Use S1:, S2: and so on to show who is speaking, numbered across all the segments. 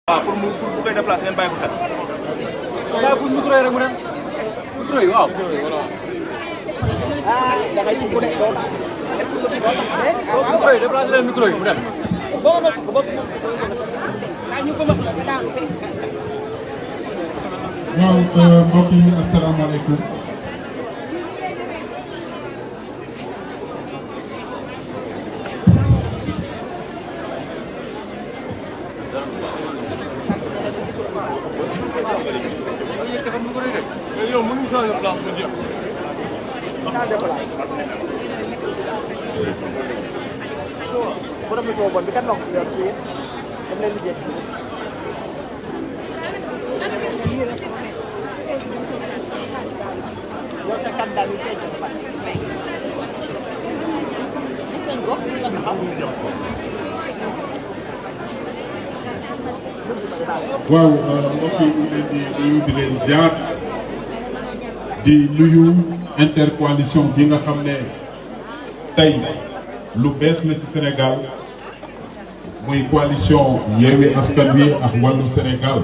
S1: waaw pour mu koy déplacer ngeen bàyyi ko xel.
S2: daa pour micro yi rek mu dem. micro yi waaw. micro yi déplacé leen micro yi mu dem.
S3: waaw mbokk yi asalaamaaleykum. waaw mbokk yi ñu leen di nuyu di leen ziar di nuyu intercoalition bi nga xam ne tey lu bees la ci Sénégal muy coalition Yewwi Askan Wi ak Wallu Sénégal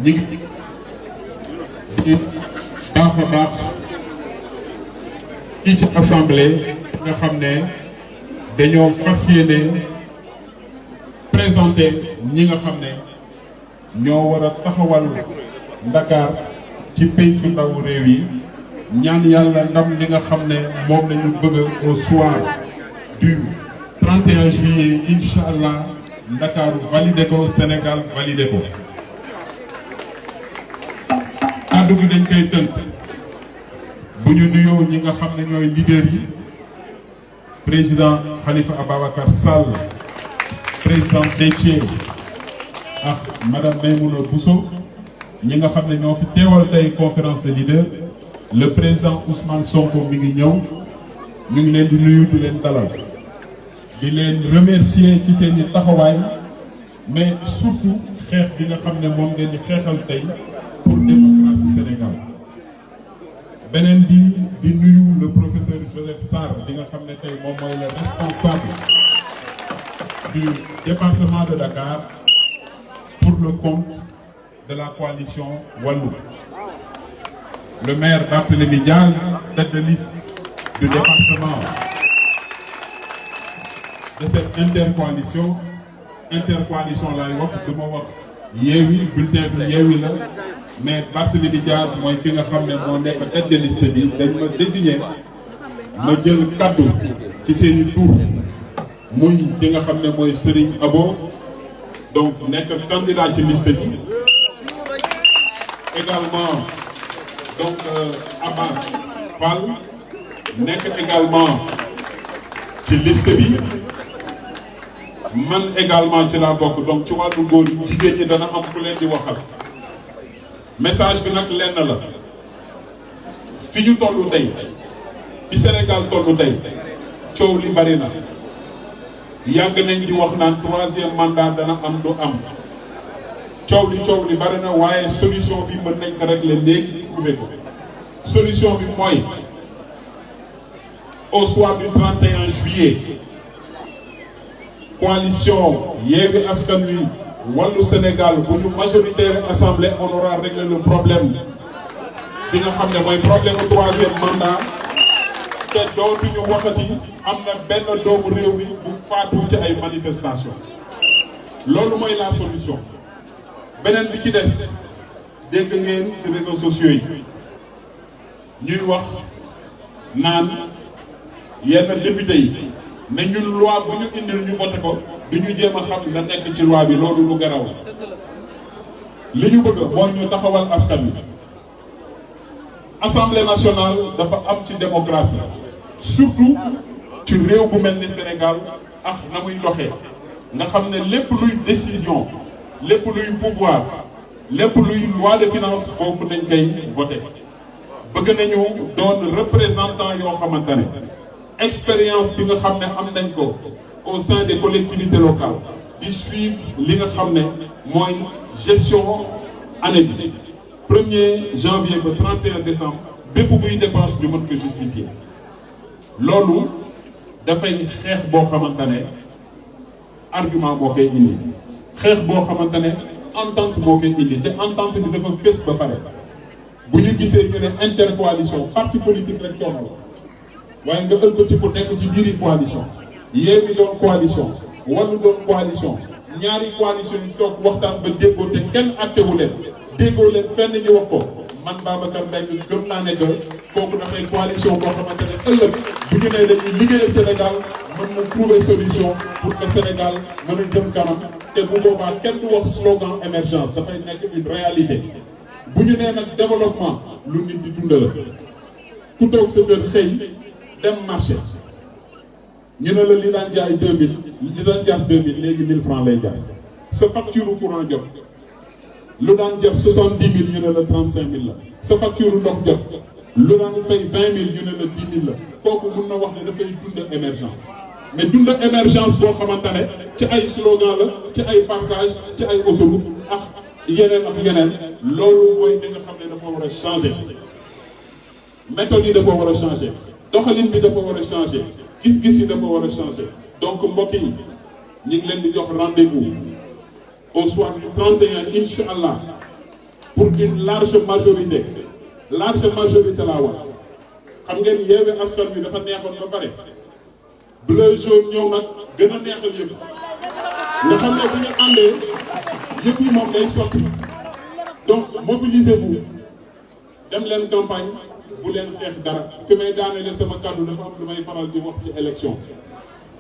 S3: ñi ngi di baax a baax fii ci assemblée nga xam ne dañoo fas yéene présenté ñi nga xam ne ñoo war a taxawal Dakar ci pencu ndaw réew yi ñaan yàlla ndam li nga xam ne moom lañu bëgg au soir du 31 juillet incha allah Dakar validé ko Sénégal validé ko. kàddu gi dañ koy tënk bu ñu nuyoo ñi nga xam ne ñooy leader yi président Khalifa Ababacar Sall président Déthié ak madame Maymouna Bousso ñi nga xam ne ñoo fi teewal tey conférence de leaders le président Ousmane Sonko mi ngi ñëw ñu ngi leen di nuyu di leen dalal di leen remercier ci seen i taxawaay mais surtout xeex bi nga xam ne moom ngeen di xeexal tey pour démocratie Sénégal beneen bi di nuyu le professeur Joseph Sarr bi nga xam ne tey moom mooy le responsable du département de Dakar pour le compte de la coalition Wallu. Le maire Barthélémy Diaz, tête de liste du département de cette intercoalition laay wax du ma wax Yewwi bulletin bi Yewwi la mais Barthélémy Diaz mooy ki nga xam ne moo nekk tête de liste bi dañ ma désigné ma jël kaddu ci seeni tur muy ki nga xam ne mooy Serigne Abo donc nekk candidat ci liste bi également donc Abbas Fall nekk également ci liste bi man également ci laa bokk donc ci wàllu góor jigéen ñi dana am ku leen di waxal message bi nag lenn la fi ñu tollu tey fi Sénégal tollu tey coow li bari na yàgg nañ di wax naan troisième mandat dana am du am coow li bari na waaye solution bi mën nañ ko régler léegi trouvé ko solution bi mooy au soir du 31 juillet coalition Yewwi Askan Wi Wallu Sénégal bu ñu majoritaire assemblée on aura réglé le problème bi nga xam ne mooy problème mu troisième mandat te dootuñu waxati am na benn doomu réew mi bu faatu ci ay manifestation loolu mooy la solution beneen bi ci des dégg ngeen ci réseaux sociaux yi ñuy wax naan yenn député yi ne ñun loi bu ñu indil ñu voté ko du ñu jéem a xam la nekk ci loi bi loolu lu garaw li ñu bëgg mooy ñu taxawal askan wi assemblée nationale dafa am ci démocratie surtout ci réew bu mel ni Sénégal ak na muy doxee nga xam ne lépp luy décision lépp luy pouvoir lépp luy loi de finance foofu dañ koy voté bëgg nañu doon représentant yoo xamante ne expérience bi nga xam ne am nañ ko au sein des collectivités locales di suivre li nga xam ne mooy gestion année bi 1er janvier ba 31 décembre bépp buy dépense ñu mën ko justifier loolu dafay xeex boo xamante ne argument boo koy indi xeex boo xamante ne entente moo koy indi te entente bi dafa fés ba pare bu ñu gisee ñu ne intercoalition parti politique rek coono la waaye nga ëlbati ko nekk ci biiri coalition Yewwi doon coalition Wallu doon coalition ñaari coalition yi toog waxtaan ba déggoo te kenn attewu leen déggoo leen fenn ñu wax ko man Babacar Mbengue gëm naa ne que kooku dafay coalition boo xamante ne ëllëg bu ñu nee dañuy liggéeyal Sénégal mën na trouver solution pour que Sénégal mën a jëm kanam te bu boobaa kenn du wax slogan émergence dafay nekk une réalité bu ñu nee nag développement lu nit di dund la ku toog sa kër xëy dem marché ñu ne la li daan jaay 2000 li daan jar 2000 léegi 1000 francs lay jaay sa facture courant jot lu daan jar 70 000 ñu ne la 35 000 la sa facture ndox jot lu daan fay 20 000 ñu ne la 10 000 la kooku mun na wax ne dafay dund émergence mais dund émergence boo xamante ne ci ay slogan la ci ay partage ci ay autoroute ak yeneen loolu mooy li nga xam ne dafa war a changer méthode yi dafa war a changer doxalin bi dafa war a changer gis-gis yi dafa war a changer donc mbokk yi ñu ngi leen di jox rendez-vous au soir du 31 incha allah pour une large majorité laa wax xam ngeen Yewwi Askan Wi dafa neexoon ba pare bleu jaune ñëw nag gën a neexal yëpp nga xam ne bu ñu àndee yëpp yi moom day sotti donc mobilisez-vous dem leen campagne bu leen xeex dara fi may daaneele sama kàddu dafa am lu may faral di wax ci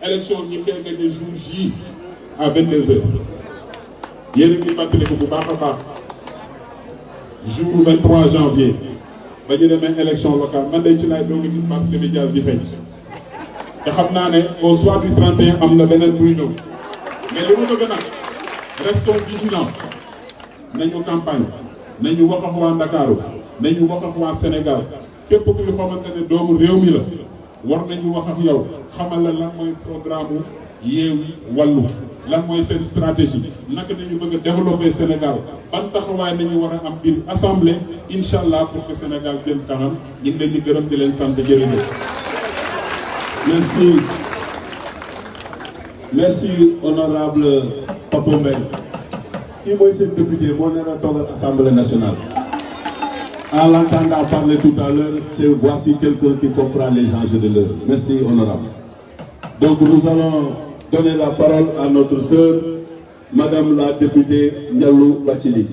S3: élection ñi koy gagné jour J à 22h yéen a ngi fàttaliku bu baax a baax jour 23 janvier ba ñu demee élection locale man de ci laay doog a gis Barthélémy Dias di feeñ te xam naa ne au soir du 31 am na beneen buy ñëw mais li ma bëgg nag restons vigilants nañu campagne nañu wax ak waa Ndakaaru nañu wax ak waa Sénégal képp kuy xamante ne doomu réew mi la war nañu wax ak yow xamal la lan mooy programme Yewwi Wallu lan mooy seen stratégie naka nañu bëgg a développer Sénégal ban taxawaay nañu war a am biir assemblée incha allah pour que Sénégal jëm kanam ñu ngi leen di gërëm di leen sant jërëjëf.
S4: Merci honorable Papa Mbengue. Kii mooy seen député moo nar a toogal Assemblée nationale. En l'entendant parler tout à l'heure, voici quelqu'un qui comprend les enjeux de l'heure. Merci honorable. Donc nous allons donner la parole à notre sœur, Madame la députée Ndiallo Bathily.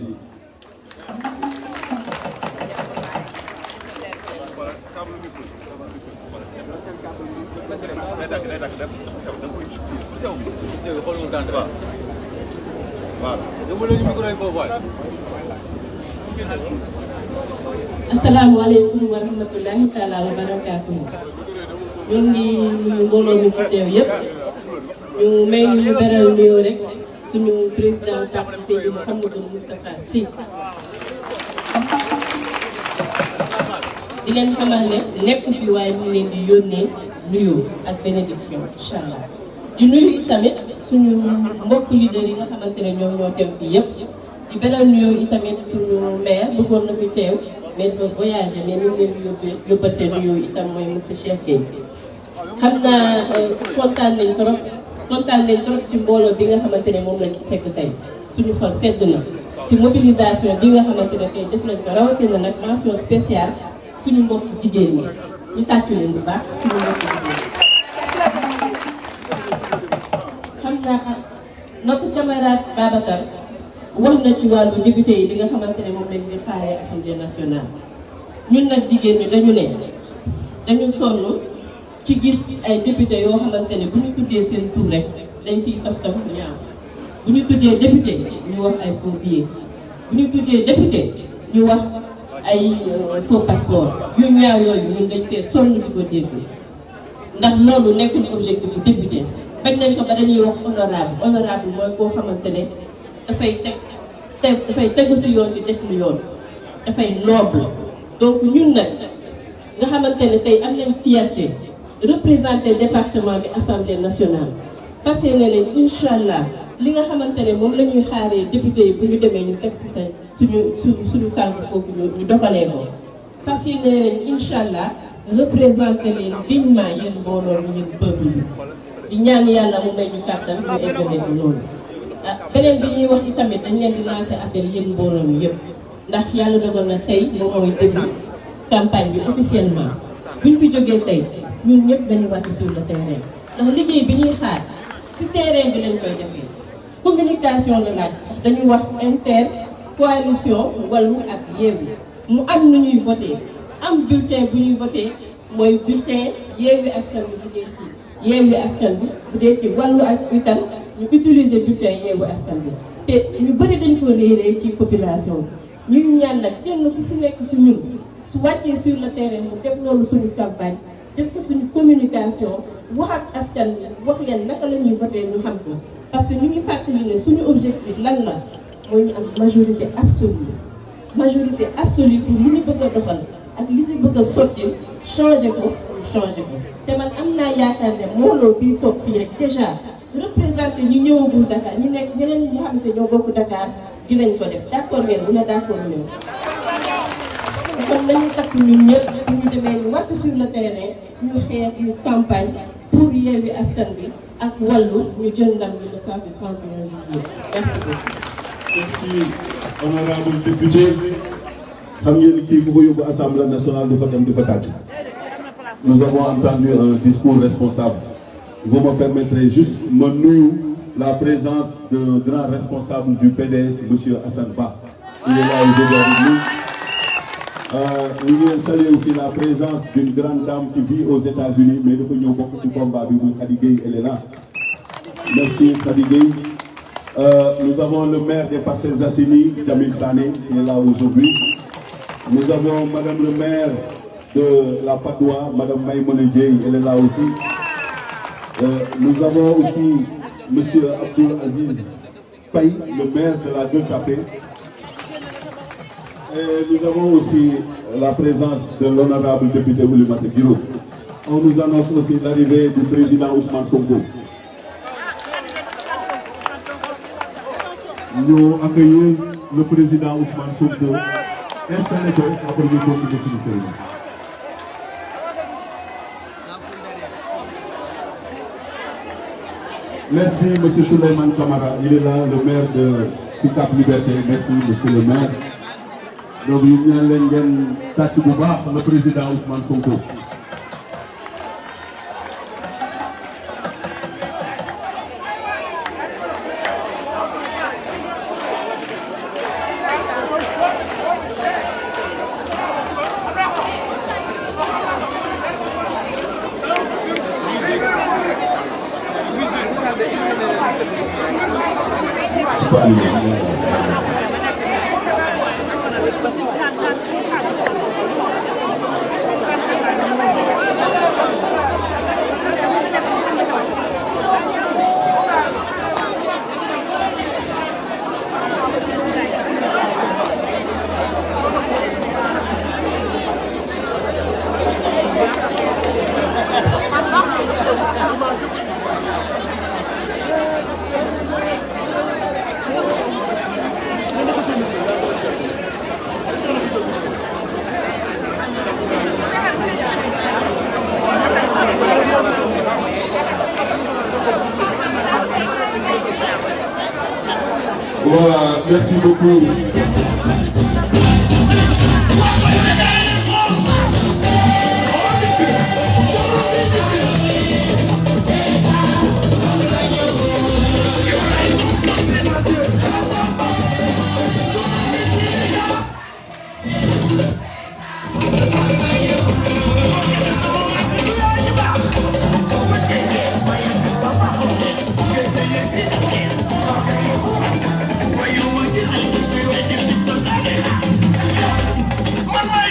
S5: asalaamaaleykum wa rahmatullahi taala wa barakaatuhu. ñu ngi nuyu mbooloo mi fi teew yëpp ñu may ñu beral nuyoo rek suñu président parti Seydi Mouhamadou Moustapha Sy di leen xamal ne nekku fi waaye ñu leen di yónnee nuyoo ak bénédiction incha allah di nuyu tamit suñu mbokk leader yi nga xamante ne ñoom ñoo teew fii yëpp di beral nuyoo itamit suñu maire bëggoon na fi teew mais dafa voyagé mais ñu ngi leen di yóbbante nuyoo itam mooy monsieur Cheikh Gueye xam naa kontaan nañ trop ci mbooloo bi nga xamante ne moom lañ ci fekk tey suñu xol sedd na ci mobilisation bi nga xamante ne tey def nañ ko rawatina nag mention spéciale suñu mbokk jigéen ñi ñu tàccu leen bu baax suñu mbokk jigéen xam naa notre camarade Babacar wax na ci wàllu député yi li nga xamante ne moom lañ di xaaree assemblée nationale ñun nag jigéen ñi dañu sonn ci gis ay député yoo xamante ne bu ñu tuddee seen tur rek dañ siy taf ñaaw bu ñu tuddee député ñu wax ay faux billets bu ñu tuddee député ñu wax ay faux passeport yu ñaaw yooyu ñun dañ see sonn di ko dégg ndax loolu nekkul objectif bu député bañ nañ ko ba dañuy wax honorable mooy koo xamante ne dafay tegu si yoon di def lu yoon dafay noble donc ñun nag nga xamante ne tey am nañ fierté représenter département bi assemblée nationale parce que ne leen incha allah li nga xamante ne moom la ñuy xaaree député yi bu ñu demee ñu teg si suñu tànk foofu ñu doxalee ko parce que ne leen incha allah représenter leen dignement yéen mbooloo ñu yéen peuple bi di ñaan yàlla mu may ñu kàttan ñu eggale ko loolu beneen bi ñuy wax itamit dañ leen di lancer appel yéen mbooloo mi yëpp ndax yàlla dogal na tey moom mooy début campagne bi officiellement bu ñu fi jógee tey ñun ñëpp dañu wàcc sur le terrain ndax liggéey bi ñuy xaar ci terrain bi lañ koy defee communication la laaj ndax dañu wax coalition Wallu ak Yewwi mu am nu ñuy voté am bulletin bu ñuy voté mooy bulletin Yewwi Askan Wi bu dee ci Yewwi Askan Wi bu dee ci Wallu ak itam ñu utiliser bulletin Yewwi Askan Wi te ñu bëri dañ ko réeree ci population bi ñuy ñaan nag kenn ku si nekk su ñun su wàccee sur le terrain mu def loolu suñu campagne def ko suñu communication wax ak askan wi wax leen naka la ñuy voté ñu xam ko parce que ñu ngi fàttali ne suñu objectif lan la mooy ñu am majorité absolue pour li ñu bëgg a doxal ak li ñu bëgg a sotti changé ko te man am naa yaakaar ne mbooloo bii toog fii rek déjà représenté ñu ñëwagul Dakar ñu nekk ñeneen ñi nga xamante ñoo bokk Dakar dinañ ko def d'accord ngeen wala d'accord ñëw kon nañu takk ñun ñëpp bu ñu demee ñu wàcc sur le terrain ñu xeex une campagne pour Yewwi Askan Wi ak Wallu ñu jël ndam bi le soir du 31 juillet merci beaucoup.
S4: Merci honorable député xam ngeen kii ku ko yóbbu assemblée nationale du fa dem du fa tàcc. Nous avons entendu un discours responsable. Vous me permettrez juste ma nuyu la présence d'un grand responsable du PDS, monsieur Assane Ba. Il est là aujourd'hui avec nous. Nous voulons saluer aussi la présence d'une grande dame qui vit aux États-Unis mais dafa ñëw bokk ci combat bi muy Khady Gueye, elle est là. Merci Khady Gueye. Nous avons le maire des Parcelles Assainies, Jamil Sané, qui est là aujourd'hui. Nous avons madame le maire de la Patte d'Oie, madame Maïmouna Dièye, elle est là aussi. Nous avons aussi monsieur Abdoul Aziz Paye, le maire de la Gueule Tapée. Et nous avons aussi la présence de l'honorable député Oulimata Guiro. On nous annonce aussi l'arrivée du président Ousmane Sonko. Nous accueillons le président Ousmane Sonko. Installez-vous après le continuer sur le terrain. Merci monsieur Souleymane Camara, il est là, le maire de Sicap Liberté. Merci monsieur le maire. Donc ñu ñaan leen ngeen tàcc bu baax le président Ousmane Sonko. Voilà, merci beaucoup.
S6: Mama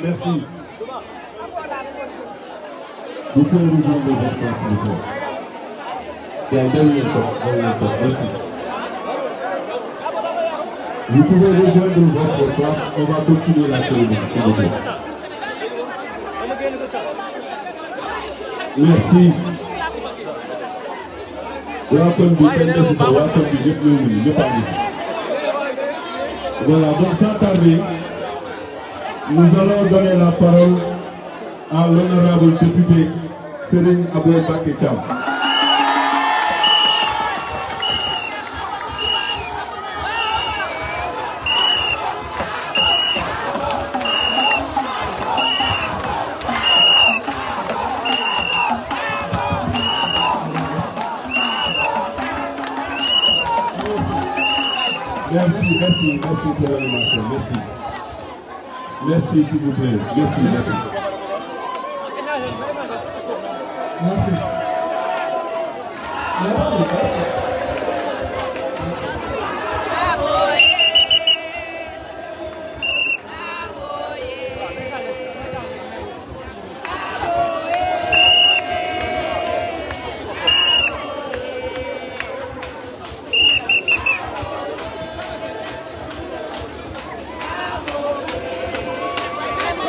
S4: Merci. Vous pouvez rejoindre votre place, s'il vous plaît. Merci. Vous pouvez rejoindre votre place. On va continuer la cérémonie, s'il vous plaît. Merci. Voilà, donc sans tarder, nous allons donner la parole à l'honorable député Serigne Aboubakar Thiam. Merci pour l'animation, merci. Merci s'il vous plaît, merci.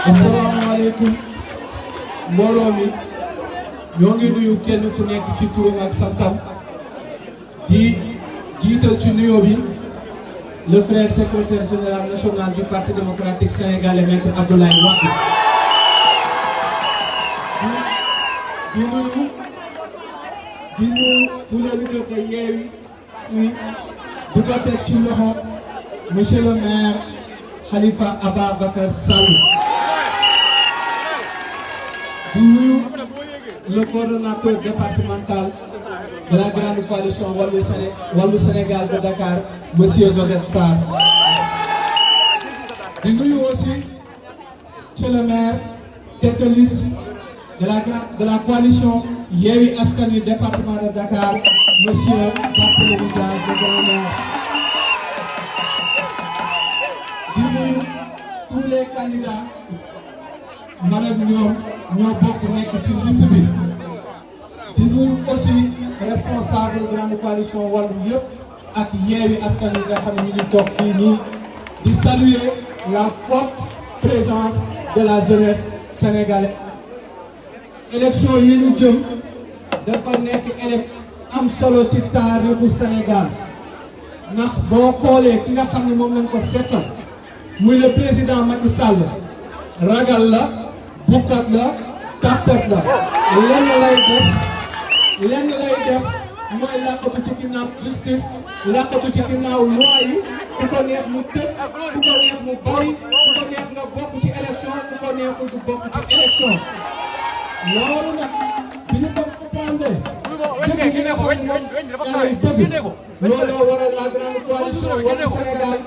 S2: asalaamaaleykum mbooloo mi ñoo ngi nuyu kenn ku nekk ci turam ak santam di jiital ci nuyoo bi le frère secrétaire général national du parti démocratique sénégalais maître Abdoulaye Wade di nuyu pour le leader de Yewwi di ko teg ci loxo monsieur le maire Khalifa Ababacar Sall di nuyu le coordonnateur départemental de la grande coalition Wallu Sénégal de Dakar monsieur Joseph Sarr di nuyu aussi monsieur le maire tête de liste de la coalition Yewwi Askan Wi département de Dakar monsieur Barthélémy Dias le maire di nuyu tous les candidats man ak ñoom ñoo bokk nekk ci liste bi di nuyu aussi responsable grande coalition Wallu yëpp ak Yewwi Askan Wi nga xam ne ñu ngi toog fii nii di saluer la forte présence de la jeunesse sénégalaise. élection yi ñu jëm dafa nekk am solo ci taarixu Sénégal ndax boo xoolee ki nga xam ne moom lañ ko seetal muy le président Macky Sall ragal la bukkat la tàppet la lenn lay def mooy làqatu ci ginnaaw justice làqatu ci ginnaaw loi yi ku ko neex mu tëj ku ko neex mu bàyyi ku ko neex nga bokk ci élection ku ko neexul du bokk ci élection loolu nag bi ñu ko comprendre dëgg gi nga xam ne moom lay bëgg looloo waral la grande coalition Wallu Sénégal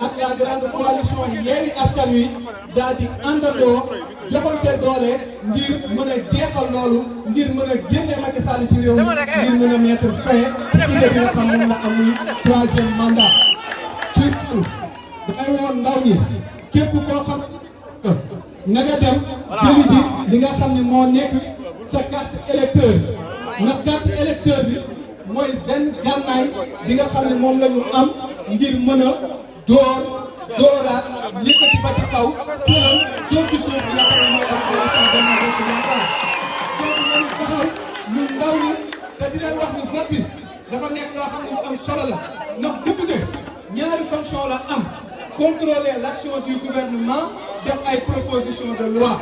S2: ak la grande coalition Yewwi Askan Wi daal di àndandoo joxante doole ngir mën a jeexal loolu ngir mën a génne Macky Sall ci réew mi ngir mën a mettre fin ci idée bi nga xam moom la am muy troisième mandat. surtout damay woon ndaw ñi képp koo xam na nga dem jëli ji li nga xam ne moo nekk sa carte électeur ndax carte électeur bi mooy benn gànnaay bi nga xam ne moom la ñu am ngir mën a dooraat yëkkati ba ci kaw sëral dóor ci suuf bi nga xam ne mooy la coalition Benno Bokk Yaakaar donc nañu taxaw ñu ndaw ñi te di leen wax ni vote bi dafa nekk loo xam ne lu am solo la ndax député ñaari fonction la am contrôler l'action du gouvernement def ay proposition de loi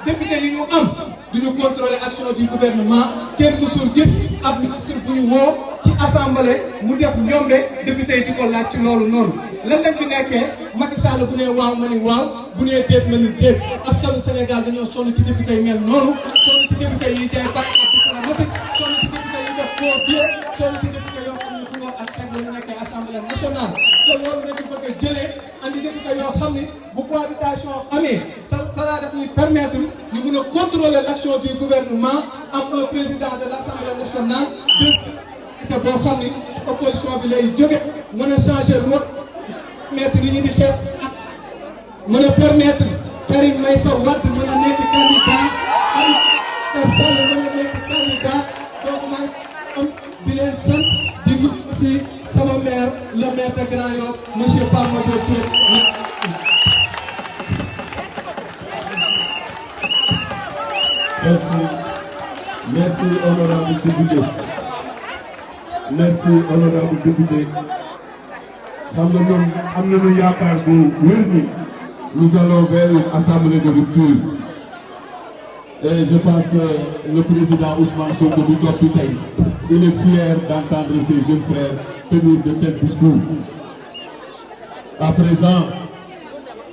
S2: député yi ñu am duñu contrôler action du gouvernement kenn musul gis ab ministre bu ñu woo ci assemblée mu def ñombe député yi di ko laaj ci loolu noonu lan lañ fi nekkee Macky Sall bu nee waaw ma ni waaw bu nee déet ma ni déet askanu Sénégal dañoo sonn ci député yi mel noonu sonn ci député yi jaay parti diplomatique sonn ci député yi def koo bie sonn ci député yoo xam ne bu ak teg la ñu nekkee assemblée nationale te loolu dañu bëgg a jëlee andi député yoo xam ni bu cohabitation amee ça def ñuy permettre ñu mën a contrôler l'action du gouvernement am un président de l'Assemblée nationale te boo xam ni opposition bi lay jóge mën a changer loi permettre li ñu di xeex ak mën a permettre Karim Meïssa Wade mën a nekk candidat Khalifa Sall mën a nekk candidat donc maa am di leen sant di nuyu aussi sama maire le maire de Grand Yoff monsieur Pape Madior Diop.
S4: Merci honorable député. Merci honorable député. xam nga ñoom am nañu yaakaar bu wér ni nous allons vers une assemblée de rupture. Et je pense que le président Ousmane Sonko du topp tey il est fier d'entendre ses jeunes frères tenir de tels discours. À présent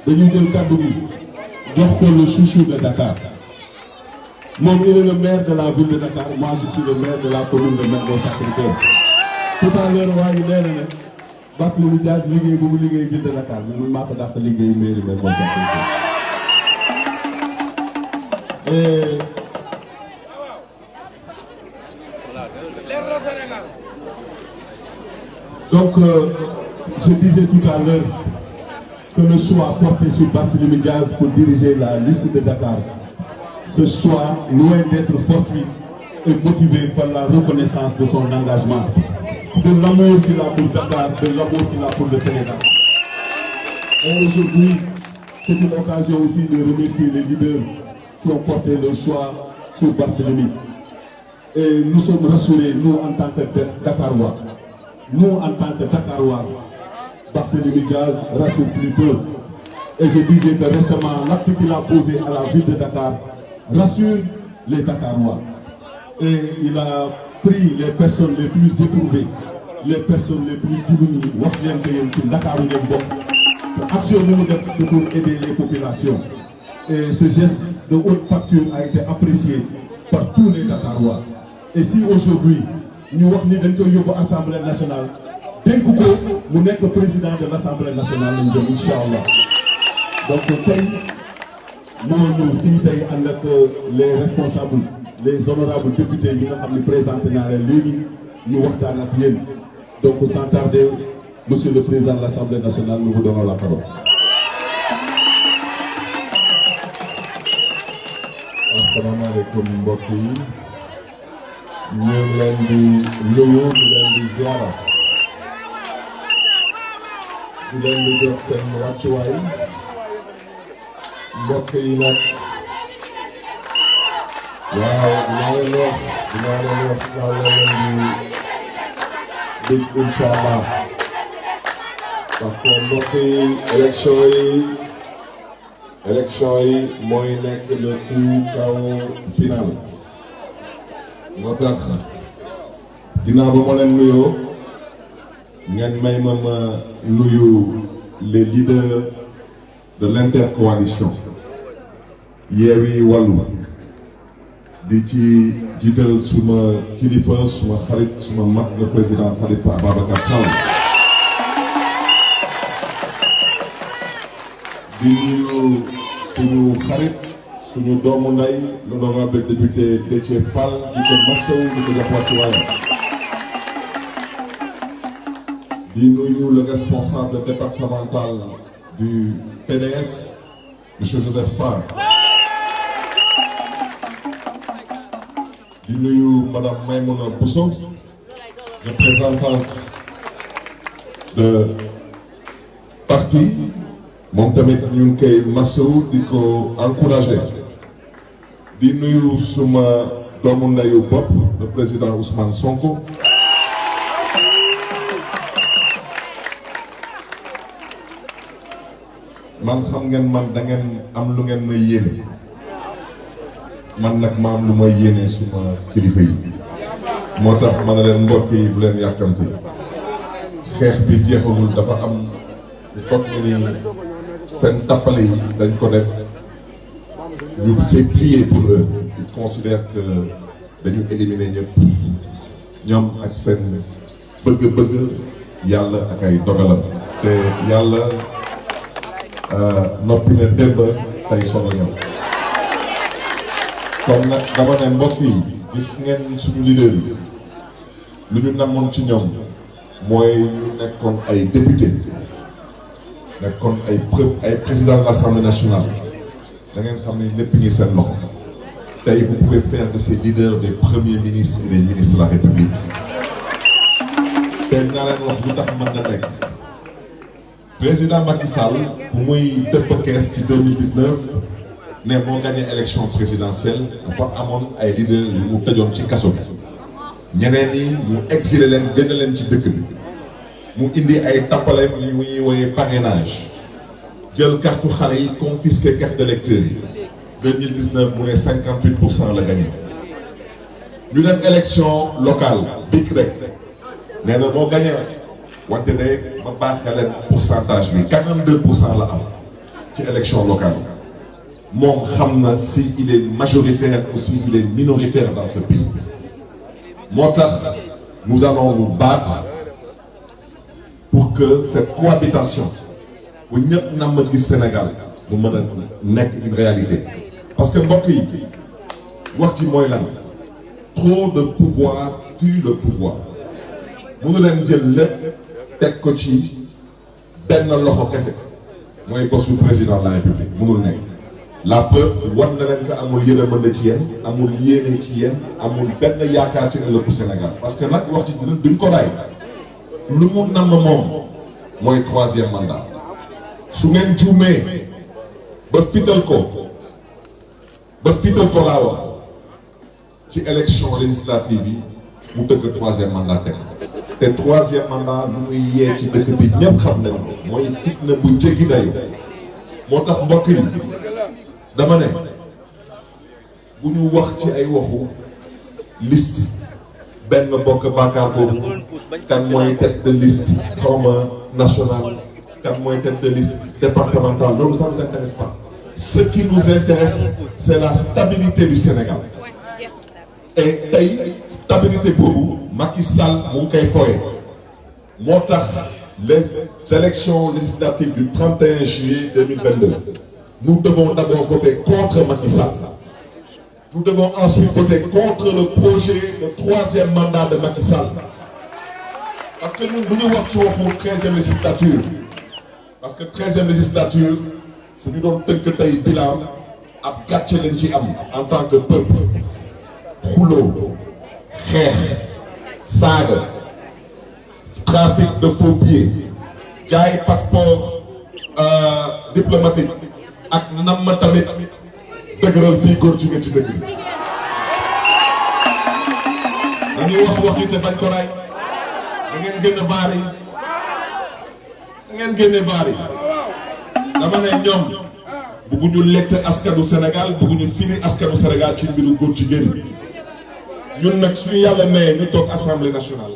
S4: dañuy jël kàddu gi jox ko le chouchou de Dakar. Moom il est le maire de la ville de Dakar, moi je suis le maire de la commune de Mermoz Sacré-Cœur. Tout à l'heure waa ñu nee na ne Barthélémy Dias liggéey bu mu liggéey ville de Dakar mais man maa ko dàq liggéey mairie Mermoz Sacré-Cœur. Et donc je disais tout à l'heure que le choix porté sur Barthélémy Dias pour diriger la liste de Dakar, ce choix, loin d'être fortuit, est motivé par la reconnaissance de son engagement, de l'amour qu'il a pour Dakar, de l'amour qu'il a pour le Sénégal. Et aujourd'hui, c'est une occasion aussi de remercier les leaders qui ont porté le choix sur Barthélémy. Et nous sommes rassurés, nous en tant que Dakarois, nous en tant que Dakarois, Barthélémy Dias rassure plus peu. Et je disais que récemment, l'acte qu'il a posé à la ville de Dakar rassure les Dakarois. Et il a pris les personnes les plus éprouvées, les personnes les plus diminuées, wax leen que yéen ci Ndakaaru ngeen bokk. Action bi mu def c'est pour aider les populations. Et ce geste de haute facture a été apprécié par tous les Dakarois. Et si aujourd'hui ñu wax ni dañ koy yóbbu Assemblée nationale dénk ko mu nekk président de l'Assemblée nationale lañ jëm incha allah. Donc tey moo ñëw fii tey ànd ak les responsables les honorables députés yi nga xam ne présenté naa leen léegi ñu waxtaan ak yéen. Donc sans tarder, monsieur le président de l'Assemblée nationale, nous vous donnons la parole.
S6: Assalamu alaikum mbokk yi ñu ngi leen di nuyu di leen di ziara di leen di jox seen wàccuwaay mbokk yi nag waaw dinaa leen wax naa leen di dig inshallah parce que mbokk yi élection yi mooy nekk le coup kaw final moo tax ginnaaw ba ma leen nuyoo ngeen may ma nuyu les leaders de l'intercoalition Yewwi Wallu di ci jiital suma kilifa suma xarit suma mag le président Khalifa Ababacar Sall di nuyu suñu xarit suñu doomu ndey l'honorable député Déthié Fall di ko masawu di ko jox wàccuwaayam di nuyu le responsable départemental du PDS monsieur Joseph Sarr di nuyu madame Maïmouna Bousso représentante de parti moom tamit ñu ngi koy masawu di ko encourager di nuyu suma doomu ndeyu bopp le président Ousmane Sonko man xam ngeen man da ngeen am lu ngeen may yéene man nag ma am lu may yéene suma kilifa yi moo tax ma ne leen mbokk yi bu leen yàkkamti xeex bi jeexagul dafa am foog ni seen tappale yi dañ ko def ñu c'est plié pour eux ils considèrent que dañu éliminer ñëpp ñoom ak seen bëgg-bëgg yàlla ak ay dogalam te yàlla noppi na démb tey solo ñëw kon nag dama ne mbokk yi gis ngeen suñu leader yi lu ñu namoon ci ñoom mooy ñu nekkoon ay député nekkoon ay président de l'Assemblée nationale da ngeen xam ne lépp ngi seen loxo tey vous pouvez faire de ces leaders des premiers ministres et des ministres de la République tey naa leen wax lu tax mën na nekk président Macky Sall bu muy dëpp kees ci 2019 ne moo gagné élection présidentielle dafa amoon ay leaders yu mu tëjoon ci kaso bi ñeneen ñi mu exilé leen gën leen ci dëkk bi mu indi ay tappale yu ñuy woyee parrainage jël carte xale yi confisqué carte d'électeur yi 2019 mu ne 58% la gagné ñu dem élection locale bik rek nee na moo gagné wante de ma baaxee leen pourcentage bi 42% la am ci élection locale moom xam na si il est majoritaire ou si il est minoritaire dans ce pays moo tax nous allons nous battre pour que cette cohabitation bu ñëpp na ma gis Sénégal mu mën a nekk une réalité parce que mbokk yi wax ci mooy lan trop de pouvoir tue le pouvoir mënu leen jël lépp teg ko ci benn loxo kese mooy bosu président de la République mënul nekk la preuve war na leen ko amul yërmande ci yéen amul yéene ci yéen amul benn yaakaar ci ëllëgu Sénégal parce que nag wax ci duñ ko bàyyi lu mu namm moom mooy 3e mandat su ngeen juumee ba fital ko laa wax ci élection législative yi mu dëgg 3e mandat teg te 3e mandat lu muy yee ci dëkk bi ñëpp xam nañ ko mooy fitna bu jéggi dayu moo tax mbokk yi dama ne bu ñu wax ci ay waxu liste benn bokk bàkkaar boobu kan mooy tête de liste xawma national kan mooy tête de liste départementale loolu ça nous intéresse pas ce qui nous intéresse c'est la stabilité du Sénégal et tey stabilité boobu Macky Sall mu ngi koy foye moo tax les élections législatives du 31 juillet 2022 nous devons d'abord voter contre Macky Sall. Nous devons ensuite voter contre le projet de 3e mandat de Macky Sall. Parce que nous voulons voir pour 13e législature. Parce que 13e législature, nous devons tenir que bilan à gâcher les en tant que peuple. Rouleau, kher, sag, trafic de faux billets, jaay passeport diplomatique. ak nam ma tamit dëgëral fii góor ci ngeen ci dëgg bi dañuy wax yi te bañ ko ray da ngeen génn baar yi dama ne ñoom bugguñu lett askanu Sénégal bugguñu fini askanu Sénégal ci mbiru góor ci génn ñun nag suñu yàlla maye ñu toog assemblée nationale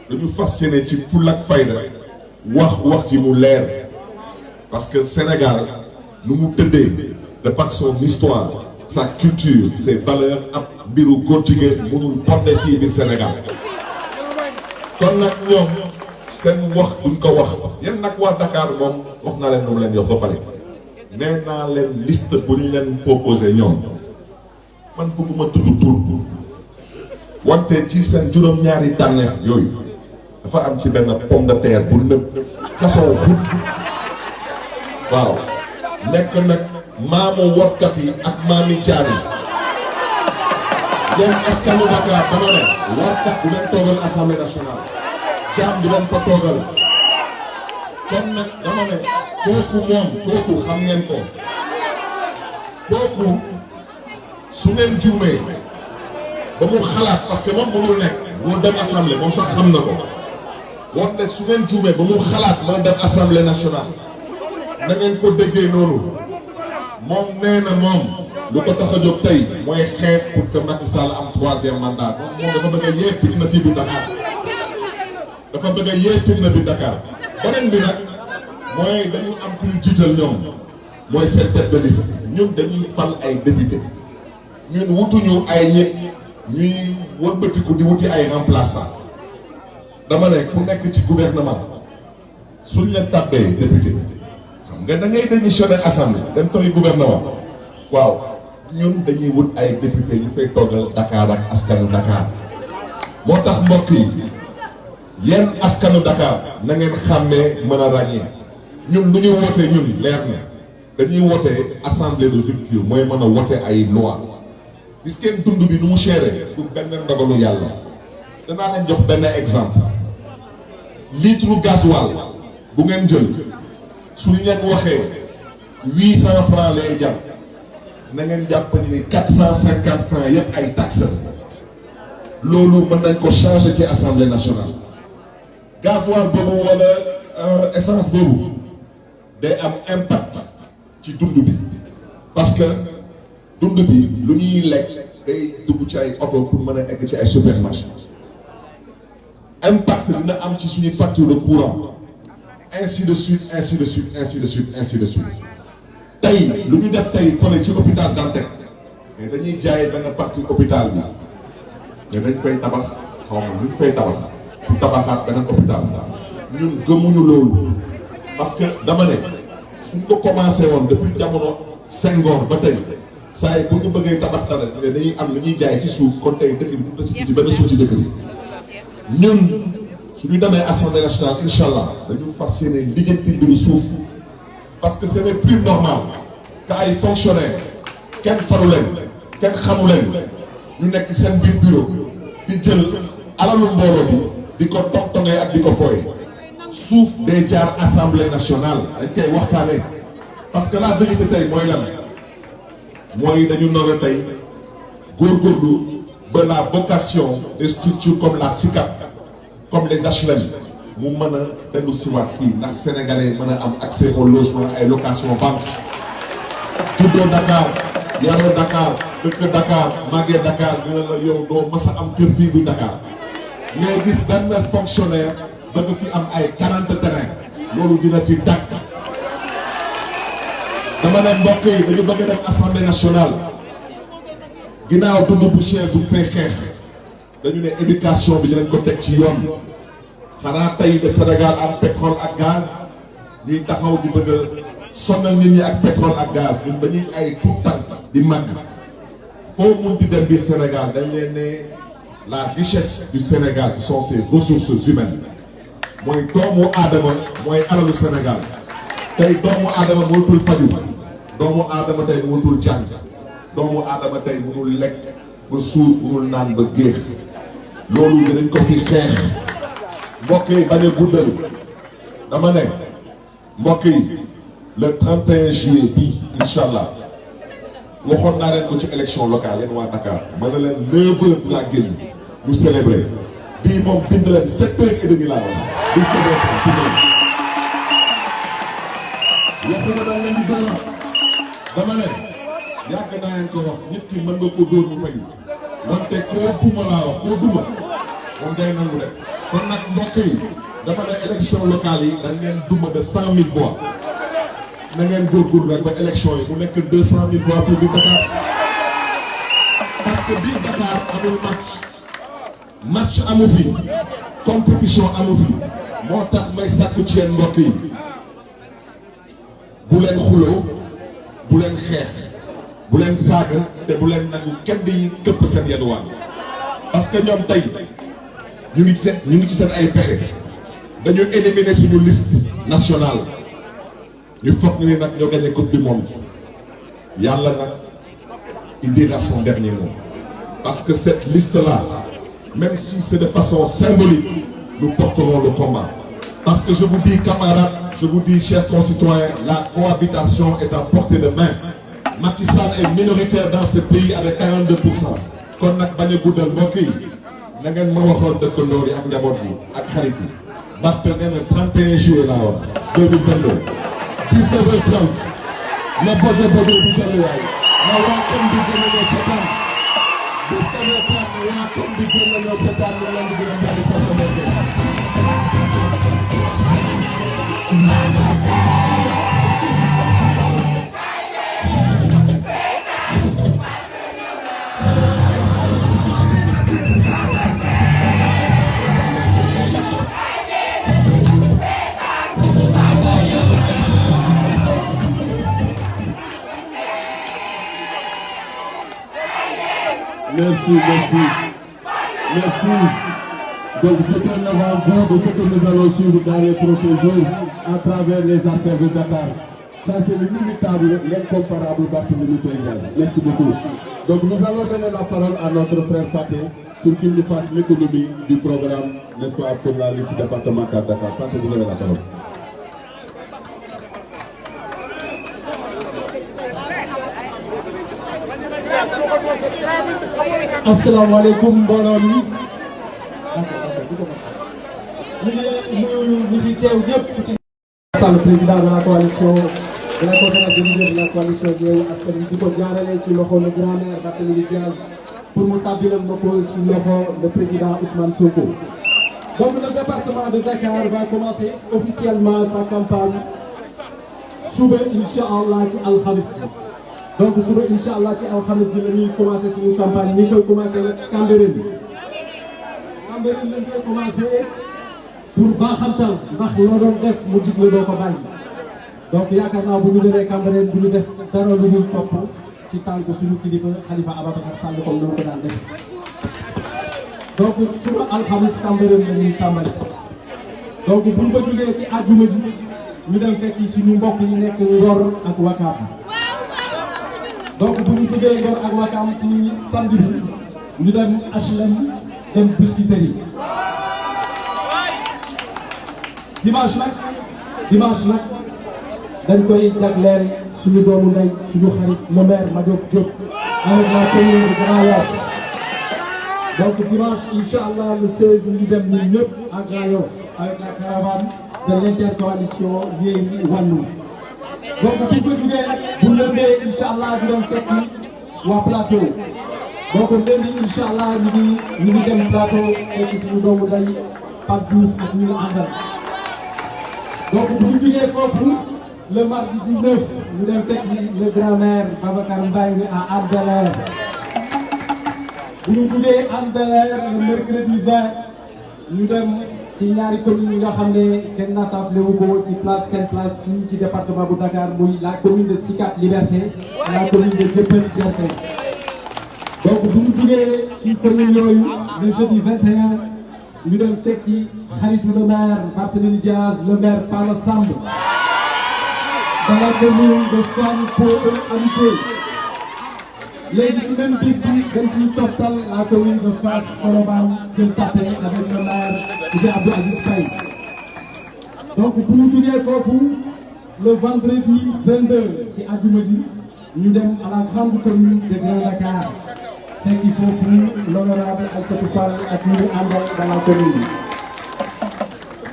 S6: dañu fas yéene ci fulla ak fayda wax ci mu leer parce que Sénégal nu mu tëddee de par son histoire sa culture ses valeurs ak mbiru góor jigéen mënul porté fii biir Sénégal kon nag ñoom seen wax duñ ko wax yéen nag waa Dakar moom wax naa leen nu mu leen yox ba pare nee naa leen liste bu ñu leen proposé ñoom man bëgguma tudd tur wante ci seen juróom-ñaari tànneef yooyu dafa am ci benn pomme de terre bu nëb façon xut waaw nekk nag maamu workat yi ak maami caabi yéen askanu Dakar dama ne workat du leen toogal assemblée nationale jaam du leen fa toogal kon nag dama ne kooku xam ngeen ko kooku su ngeen juumee ba mu xalaat parce que moom mënul nekk mu dem assemblée moom sax xam na ko wante su ngeen juumee ba mu xalaat mën a dem assemblée nationale na ngeen ko déggee noonu moom nee na moom lu ko tax a jóg tey mooy xeex pour que Macky Sall am 3e mandat moom dafa bëgg a yee fitna fii bi Dakar beneen bi nag mooy dañu am ku ñu jiital ñoom mooy seen tête de liste ñun dañuy fal ay député ñun wutuñu ay ñi ñuy wëlbatiku di wuti ay remplaçants dama ne ku nekk ci gouvernement suñ leen tàbbee député nga da ngay démissionner assemblée dem toy gouvernement waaw ñun dañuy wut ay député ñu fay toogal Dakar ak askanu Dakar moo tax mbokk yi yéen askanu Dakar na ngeen xàmmee mën a ràññee ñun lu ñuy wootee ñun leer na dañuy wootee assemblée de rupture mooy mën a wote ay loi gis ngeen dund bi nu mu chéré du benn ndogalu yàlla danaa leen jox benn exemple litre gasoil bu ngeen jël suñu leen waxee 800 francs lay jar na ngeen jàpp ni 450 francs yëpp ay taxes loolu mën nañ ko changer ci assemblée nationale gasoil boobu wala essence boobu day am impact ci dund bi parce que dund bi lu ñuy lekk day dugg ci ay oto pour mën a egg ci ay supermarché impact dina am ci suñu facture de courant ainsi de suite ainsi de suite ainsi de suite ainsi de suite tey lu ñu def tey fële ci hôpital Dantec mais dañuy jaay benn partie hôpital bi mais dañ koy tabax xaw ma lu ñu koy tabax pour tabaxaat beneen hôpital ñun gëmuñu loolu parce que dama ne suñ ko commencé woon depuis jamono Senghor ba tey saa yi bu ñu bëggee tabax dara mais dañuy am lu ñuy jaay ci suuf kon tey dëkk bi bu des ci benn suuf ci dëkk bi ñun suñu demee assemblée nationale incha allah dañu fas yéene lijjanti mbiru suuf parce que ce n'est plus normal que ay fonctionnaires kenn faru leen kenn xamu leen ñu nekk seen biir bureau di jël alalu mbooloo bi di ko tongtongee ak di ko fooy suuf day jaar assemblée nationale dañ koy waxtaanee parce que la vérité tey mooy lan mooy dañu nar a tey góorgóorlu ba la vocation des structures comme la SICAP comme les HLM mu mën a dellu siwaat fii ndax sénégalais mën a am accès au logement ay location banque juddoo Dakar yaroo Dakar dëkk Dakar màggee Dakar dina la yow doo mës a am kër fii bu Dakar ngay gis benn fonctionnaire bëgg fi am ay 40 terrain loolu dina fi tàkk dama ne mbokk yi dañu bëgg dem assemblée nationale ginnaaw dund bu cher bu fay xeex dañu ne éducation bi dinañ ko teg ci yoon xanaa tey de Sénégal am pétrole ak gaz ñuy taxaw di bëgg a sonal nit ñi ak pétrole ak gaz ñun dañuy ay tout temps di màgg foo mun di dem biir Sénégal dañ leen ne la richesse du Sénégal ce sont ses ressources humaines mooy doomu aadama mooy alalu Sénégal tey doomu aadama mënatul faju doomu aadama tey mënatul jàng doomu aadama tey mënul lekk ba suur mënul naan ba géex loolu dinañ ko fi xeex mbokk yi bañ a guddal dama ne mbokk yi le 31 juillet bii incha allah waxoon naa leen ko ci élection locale yéen waa Dakar ma ne leen 9h laa génn ñu célébrer bii moom bind leen 7h30 laa wax di célébrer waxuma daal leen di dóor dama ne yàgg naa leen ko wax nit ki mën nga ko dóor mu fayu wante koo duma laa wax koo duma moom day nangu rek kon nag mbokk yi dafa ne élection locale yi dañ leen duma de 100 000 voix na ngeen góorgóorlu rek ba élection yi mu nekk 200 000 voix pour biir Dakar parce que biir Dakar amul match amu fi compétition amu fi moo tax may sàkku ci yéen mbokk yi bu leen xuloo bu leen xeex bu leen saaga te bu leen nangu kenn di këpp seen yenuwaan parce que ñoom tey ñu ngi ci seen ay pexe dañu éliminer suñu liste nationale ñu foog ni nag ñoo gagné coupe du monde yàlla nag il dira son dernier mot parce que cette liste là même si c'est de façon symbolique nous porterons le combat parce que je vous dis camarades je vous dis chers concitoyens la cohabitation est à portée de main Macky Sall est minoritaire dans ce pays avec 42% kon nag bañ a guddal mbokk yi na ngeen ma waxoon dëkkandoor yi ak njaboot yi ak xarit yi Barth nee na 31 juillet laa wax 2022 19h30 la bodo bodo bu jëluwaay na waa kon bi gën a ñëw seetaan 19h30 na waa kon bi gën a ñëw seetaan ñu leen di gën a jàll sa
S4: Merci. Donc c'est un avant-goût de ce que nous allons suivre dans les prochains jours à travers les artères de Dakar. Ça c'est l'inimitable, l'incomparable Barthélémy Dias. Merci beaucoup. Donc nous allons donner la parole à notre frère Pathé pour qu'il nous fasse l'économie du programme, n'est-ce pas, pour la liste départementale Dakar. Pathé, vous avez la parole.
S7: asalaamaaleykum mbooloo mi ñu ngi teew ñëpp ci Sall président de la coalition de la conférence des leaders de la coalition Yewwi Askan Wi di ko jaarale ci loxo le grand maire Barthélémy Dias pour mu tàbbilal ma ko ci loxo le président Ousmane Sonko. Donc le département de Dakar va commencer officiellement sa campagne suba incha allah ci alxamis ji. Donc suba incha allah ci alxames ji la ñuy commencé suñu campagne ñu ngi koy commencé Cambérène lañ koy commencé pour baaxantal ndax loo doon def mu jigle doo ko bàyyi. Donc yaakaar naa bu ñu demee Cambérène bu ñu def dara lu dul topp ci tànk suñu kilifa Khalifa Ababacar Sall comme ni ma ko daan def. Donc suba alxames Cambérène la ñuy tàmbali. Donc bu ñu ko jógee ci àjjuma ji ñu dem fekki suñu mbokk yi nekk Ngor ak Wakaam. Donc bu ñu jógee Ngor ak Wakaam ci samedi bi ñu dem HLM dem Biscuiterie dimanche nag dañ koy jagleel suñu doomu ndey suñu xarit le maire Madiop Diop avec la commune de Grand Yoff. Donc dimanche inchallah le 16 ñu dem ñun ñëpp à Grand Yoff avec la caravane de l'intercoalition Yewwi Wallu. Donc bu ñu ko jugee nag bu lëndee inchallah di dem fekki waa plateau. Donc lundi inchallah ñu ngi dem plateau fekki suñu doomu ndey Pape Diouf ak ñu àndal. Donc bu ñu jugee foofu le mardi 19 ñu dem fekki le grand maire Babacar Mbengue à Hann Bel-Air. Bu ñu jugee Hann Bel-Air le mercredi 20 ñu dem ci ñaari communes yi nga xam ne kenn naatable wu ko ci place seen place fii ci département bu Dakar muy la commune de Sicap Liberté et la commune de Dieuppeul Derklé. Donc bu ñu jugee ci commune yooyu le jeudi 21 ñu dem fekki xaritu le maire Barthélémy Dias le maire Pala Samb dans la commune de Fann Pod Amitié. Léegi ci même bis bi dañ ciy toftal la commune de Fass Colobane Gueule Tapée avec le maire monsieur Abdou Aziz Faye. Donc bu ñu jugee foofu le vendredi 22 ci àjjuma ji ñu dem à la grande commune de Grand Dakar fekki foofu l'honorable Aïssatou Fall ak ñu àndal dans la commune.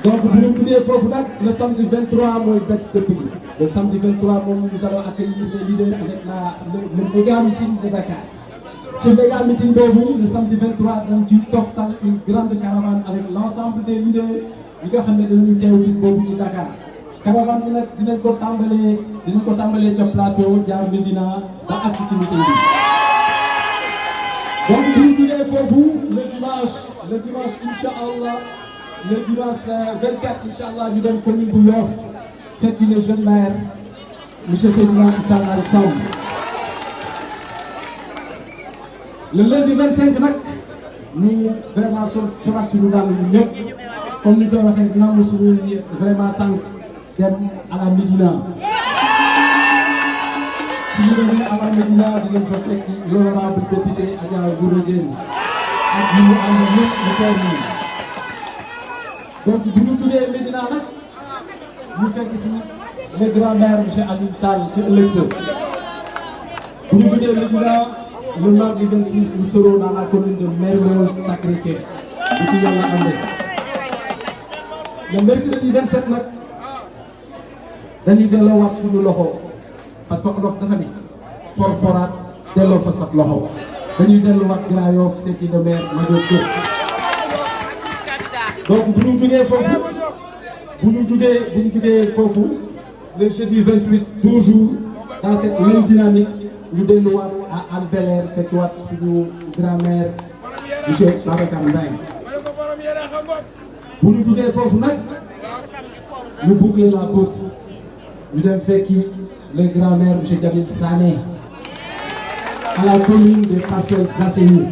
S7: Donc bu ñu jugee foofu nag le samedi 23 mooy daj dëkk bi. Le samedi 23 moom nous allons accueillir les leaders avec le méga meeting de Dakar. Ce méga meeting boobu le samedi 23 dañ ciy toftal une grande caravane avec l'ensemble des leaders yi nga xam ne dinañu teew bis boobu ci Dakar. Caravane bi nag dinañ ko tàmbalee ca plateau jaar Médina ba agsi ci meeting bi. Donc bu ñu jugee foofu le dimanche inchallah le dimanche 24 inchallah ñu dem commune bu Yoff fekki le jeune maire monsieur Seydina Issa Laye Samb. Le lundi 25 nag ñu vraiment soraat suñu daal ñu ñëpp comme ni ko waxee namm suñuy vraiment tànk dem à la Médina. suñu demee à la Médina dinañ fa fekki l'honorable député Adja Goudé Diène ak ñu ànd ñëpp ñu toog nii. Donc bu ñu jugee Médina nag ñu fekk si le grand maire monsieur Alioune Tall ci ëllëg sa. Bu ñu jugee Médina le mardi 26 nous serons dans la commune de Mermoz Sacré-Cœur bu ci yàlla àndee. Le mercredi 27 nag dañuy delloowaat suñu loxo parce que olof dafa ne forforaat delloo fa sab loxo dañuy delluwaat Grand Yoff seeti le maire Madiop Diop. Donc bu ñu jugee foofu le jeudi 28 toujours dans cette même dynamique ñu delluwaat à Hann Bel-Air fekkiwaat suñu grand maire monsieur Babacar Mbengue. Bu ñu jugee foofu nag ñu boucler la boucle ñu dem fekki le grand maire monsieur Jamil Sané. à la commune des Parcelles Assainies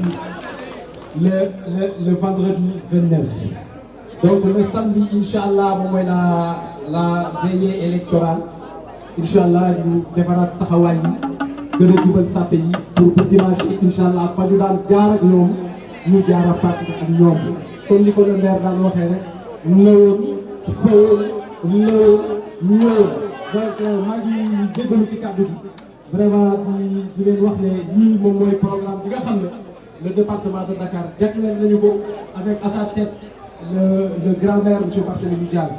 S7: le vendredi 29. Donc le samedi, Inch'Allah, moom mooy la veillée électorale. Inch'Allah ñu defaraat taxawaay yi gën a jubal sàppe yi pour que dimanche Inch'Allah fa ñu daan jaar ak ñoom ñu jaar a fàttali ak ñoom comme ni ko le maire daan waxee rek ñëwoon ñëwoon donc maa ngi jégalu ci kàddu gi vraiment di leen wax ne lii moom mooy programme bi nga xam ne le département de Dakar jagleel nañu ko avec à sa tête le grand maire monsieur Barthélémy Dias.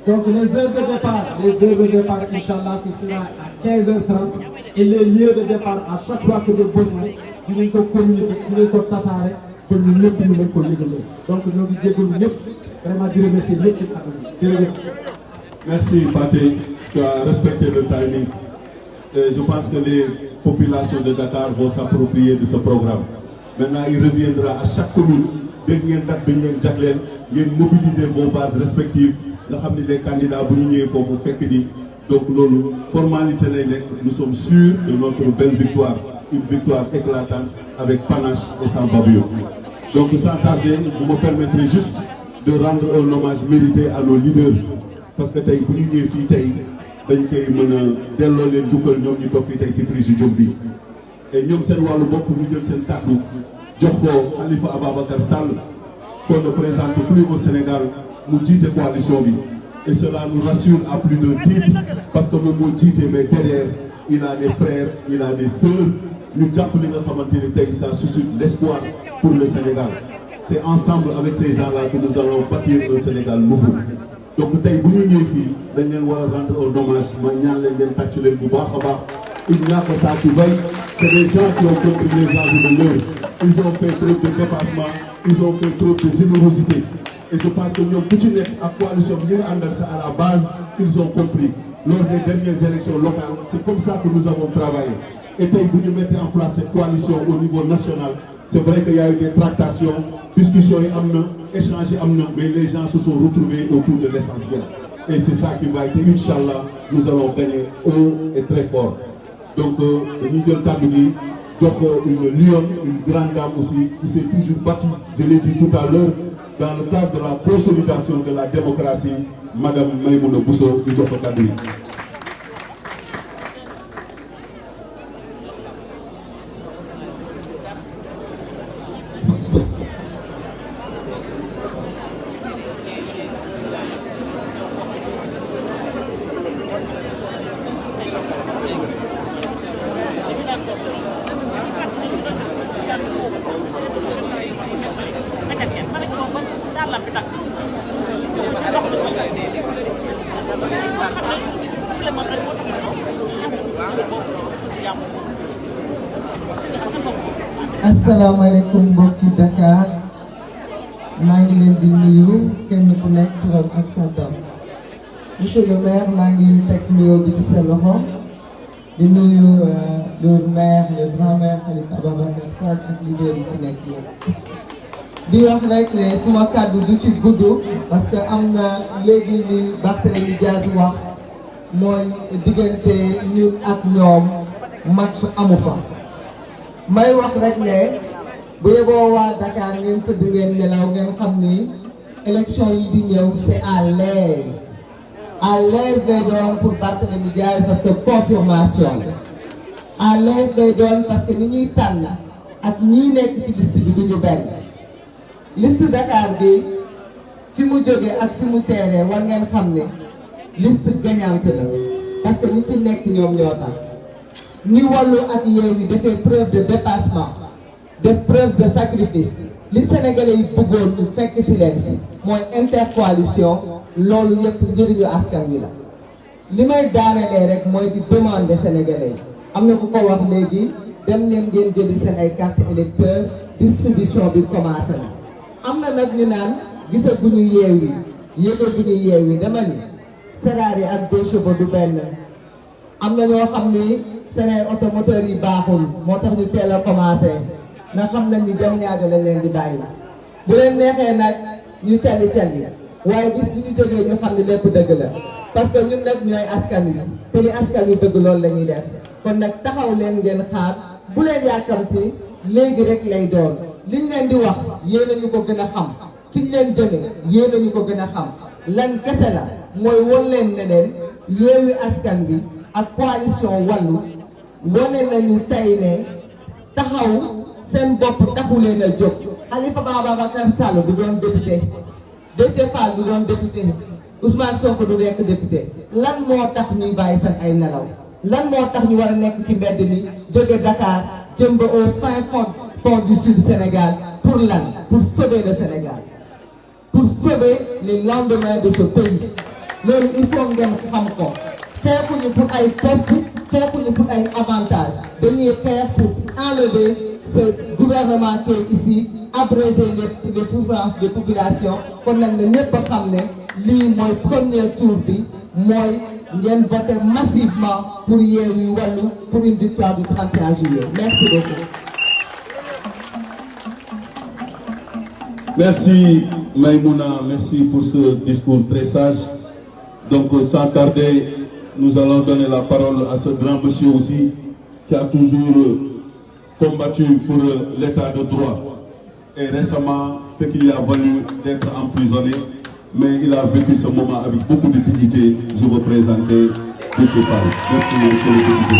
S7: Donc les heures de départ Inch'Allah ce sera à 15h30 et les lieux de départ à chaque fois que de besoin dinañ ko communiquer dinañ ko tasaare ba ñun ñëpp ñu mën ko yëgalee donc ñoo ngi jégalu ñëpp vraiment di remercier ñëpp ci kàddu gi jërëjëf.
S4: Merci Faté, tu as respecté le timing. Je pense que les populations de Dakar vont s'approprier de ce programme. Maintenant, il reviendra à chaque commune dégg ngeen date bi ngeen jagleel ngeen mobiliser vos bases respectives nga xam ne les candidats bu ñu ñëwee foofu fekk ni donc loolu formalité lay nekk. Nous sommes sûrs de notre belle victoire, une victoire éclatante avec panache et sans bavure. Donc sans tarder, vous me permettrez juste de rendre un hommage mérité à nos leaders parce que tey bu ñu ñëwee fii tey dañ koy mën a delloo leen jukkal ñoom ñu toog fii tey si présidium bi et ñoom seen wàllu bopp ñu jël seen kàddu jox ko Khalifa Ababacar Sall qu'on ne présente plus au Sénégal mu jiite coalition bi et cela nous rassure à plus d'un titre parce que moom moo jiite mais derrière il a des frères il a des sœurs ñu jàpp li nga xamante ni tey ça suscite l'espoir pour le Sénégal. C'est ensemble avec ces gens-là que nous allons bâtir un Sénégal nouveau. Donc tey bu ñu ñëwee fii dañ leen war a rendre un hommage ma ñaan leen ngeen tàcc leen bu baax a baax. Il n'y a que ça qui vaille. C'est des gens qui ont compris les enjeux de l'heure. Ils ont fait trop de dépassement, ils ont fait trop de générosité. Et je pense que ñoom ku ci nekk ak coalition bi ñu ngi àndal sa à la base ils ont compris. Lors des dernières élections locales, c'est comme ça que nous avons travaillé. Et tey bu ñu mettre en place cette coalition au niveau national, c'est vrai qu'il y a eu des tractations, discussions yi am na, échanges yi am na, mais les gens se sont retrouvés autour de l'essentiel. Et c'est ça qui va être, Inch'Allah, nous allons gagner haut et très fort. Donc dañuy jël kàddu gi jox une lionne, une grande dame aussi qui s'est toujours battue, je l'ai dit tout à l'heure, dans le cadre de la consolidation de la démocratie, Madame Maïmouna Bousso ñu jox ko kàddu gi.
S8: asalaamaaleykum mbokki Dakar maa ngi leen di nuyu kenn ku nekk turam ak santam monsieur le maire maa ngi teg nuyoo bi ci sa loxo di nuyu le maire le grand maire Khalifa Ababacar Sall ak leader yi fi nekk yëpp di wax rek ne suma kàddu du ci gudd parce que am na léegi li Barthélémy Dias wax mooy diggante ñun ak ñoom match amu fa may wax rek ne bu yeboo waa Dakar ngeen tëdd ngeen nelaw ngeen xam ni élection yi di ñëw c'est à l'aise lay doon pour Barthélémy Dias parce que confirmation à l'aise lay doon parce que ni ñuy tànn ak ñii nekk ci liste bi du ñu benn liste Dakar bi fi mu jógee ak fi mu teeree war ngeen xam ne liste gagnante la parce que ñi ci nekk ñoom ñoo tax ni Wallu ak Yewwi defee preuve de dépassement def preuve de sacrifice li Sénégalais yi bëggoon ñu fekk ci leen si mooy intercoalition loolu yëpp njëriñu askan wi la li may daanelee rek mooy di demander Sénégalais yi am na ku ko wax léegi dem leen ngeen jëli seen ay carte électeur distribution bi commencé na am na nag ñu naan gisaguñu Yewwi yëgaguñu Yewwi dama ni Ferrari ak deux chevaux du benn am na ñoo xam ni seen ay automoteur yi baaxul moo tax ñu teel a commencé na xam nañ ni jam ñaaga lañ leen di bàyyi bu leen neexee nag ñu cali waaye bis bu ñu jógee ñu xam ne lépp dëgg la parce que ñun nag ñooy askan wi te li askan wi dëgg loolu la ñuy def kon nag taxaw leen ngeen xaar bu leen yàkkamti léegi rek lay doon liñ leen di wax yéen a ñu ko gën a xam fiñ leen jëme yéen a ñu ko gën a xam lan kese la mooy won leen ne leen Yewwi Askan Wi ak coalition Wallu wane nañu tey ne taxaw seen bopp taxu leen a jóg. Khalifa Ababacar Sall du doon député Déthié Fall du doon député Ousmane Sonko du nekk député lan moo tax ñuy bàyyi seen ay nelaw lan moo tax ñu war a nekk ci mbedd mi jóge Dakar jëm ba au fin fond du sud Sénégal pour lan pour sauver le Sénégal pour sauver les lendemains de ce pays loolu il faut ngeen xam ko xeexuñu pour ay poste xeexuñu pour ay avantages dañuy xeex pour enlever ce gouvernement qui est ici abréger les souffrances des populations kon nag ne ñëpp a xam ne lii mooy premier tour bi mooy ngeen voter massivement pour Yewwi Wallu pour une victoire du 31 juillet. Merci beaucoup.
S4: Merci Maïmouna, merci pour ce discours très sage. Donc sans tarder, nous allons donner la parole à ce grand monsieur aussi qui a toujours combattu pour l'état de droit. Et récemment, ce qui lui a valu d'être emprisonné, mais il a vécu ce moment avec beaucoup de dignité. Je vous présente Déthié Fall. Merci, monsieur le député.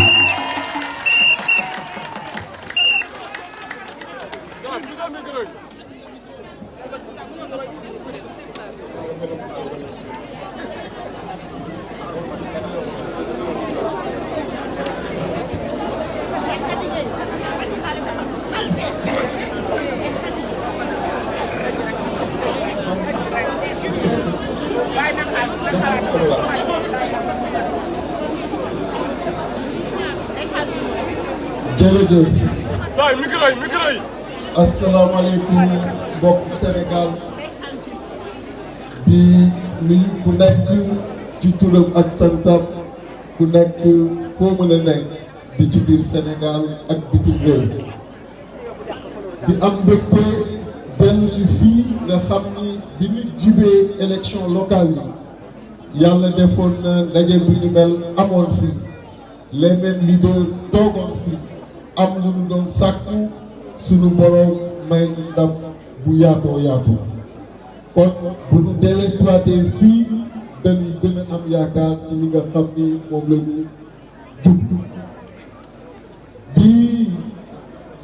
S2: jërëjëf. asalaamaaleykum mbokk Sénégal di nuyu ku nekk ci turam ak santam ku nekk foo mën a nekk di ci biir Sénégal ak bitim réew di am mbégte benn si fii nga xam ni bi ñu jibee élection locale yi yàlla defoon na ndaje bu ñu mel amoon fi les mêmes leaders toogoon fi am lu ñu doon sàkku suñu boroom may ñu ndam bu yaatoo yaatu kon bu ñu dellusiwaatee fii dañuy gën a am yaakaar ci li nga xam ni moom la ñu jub di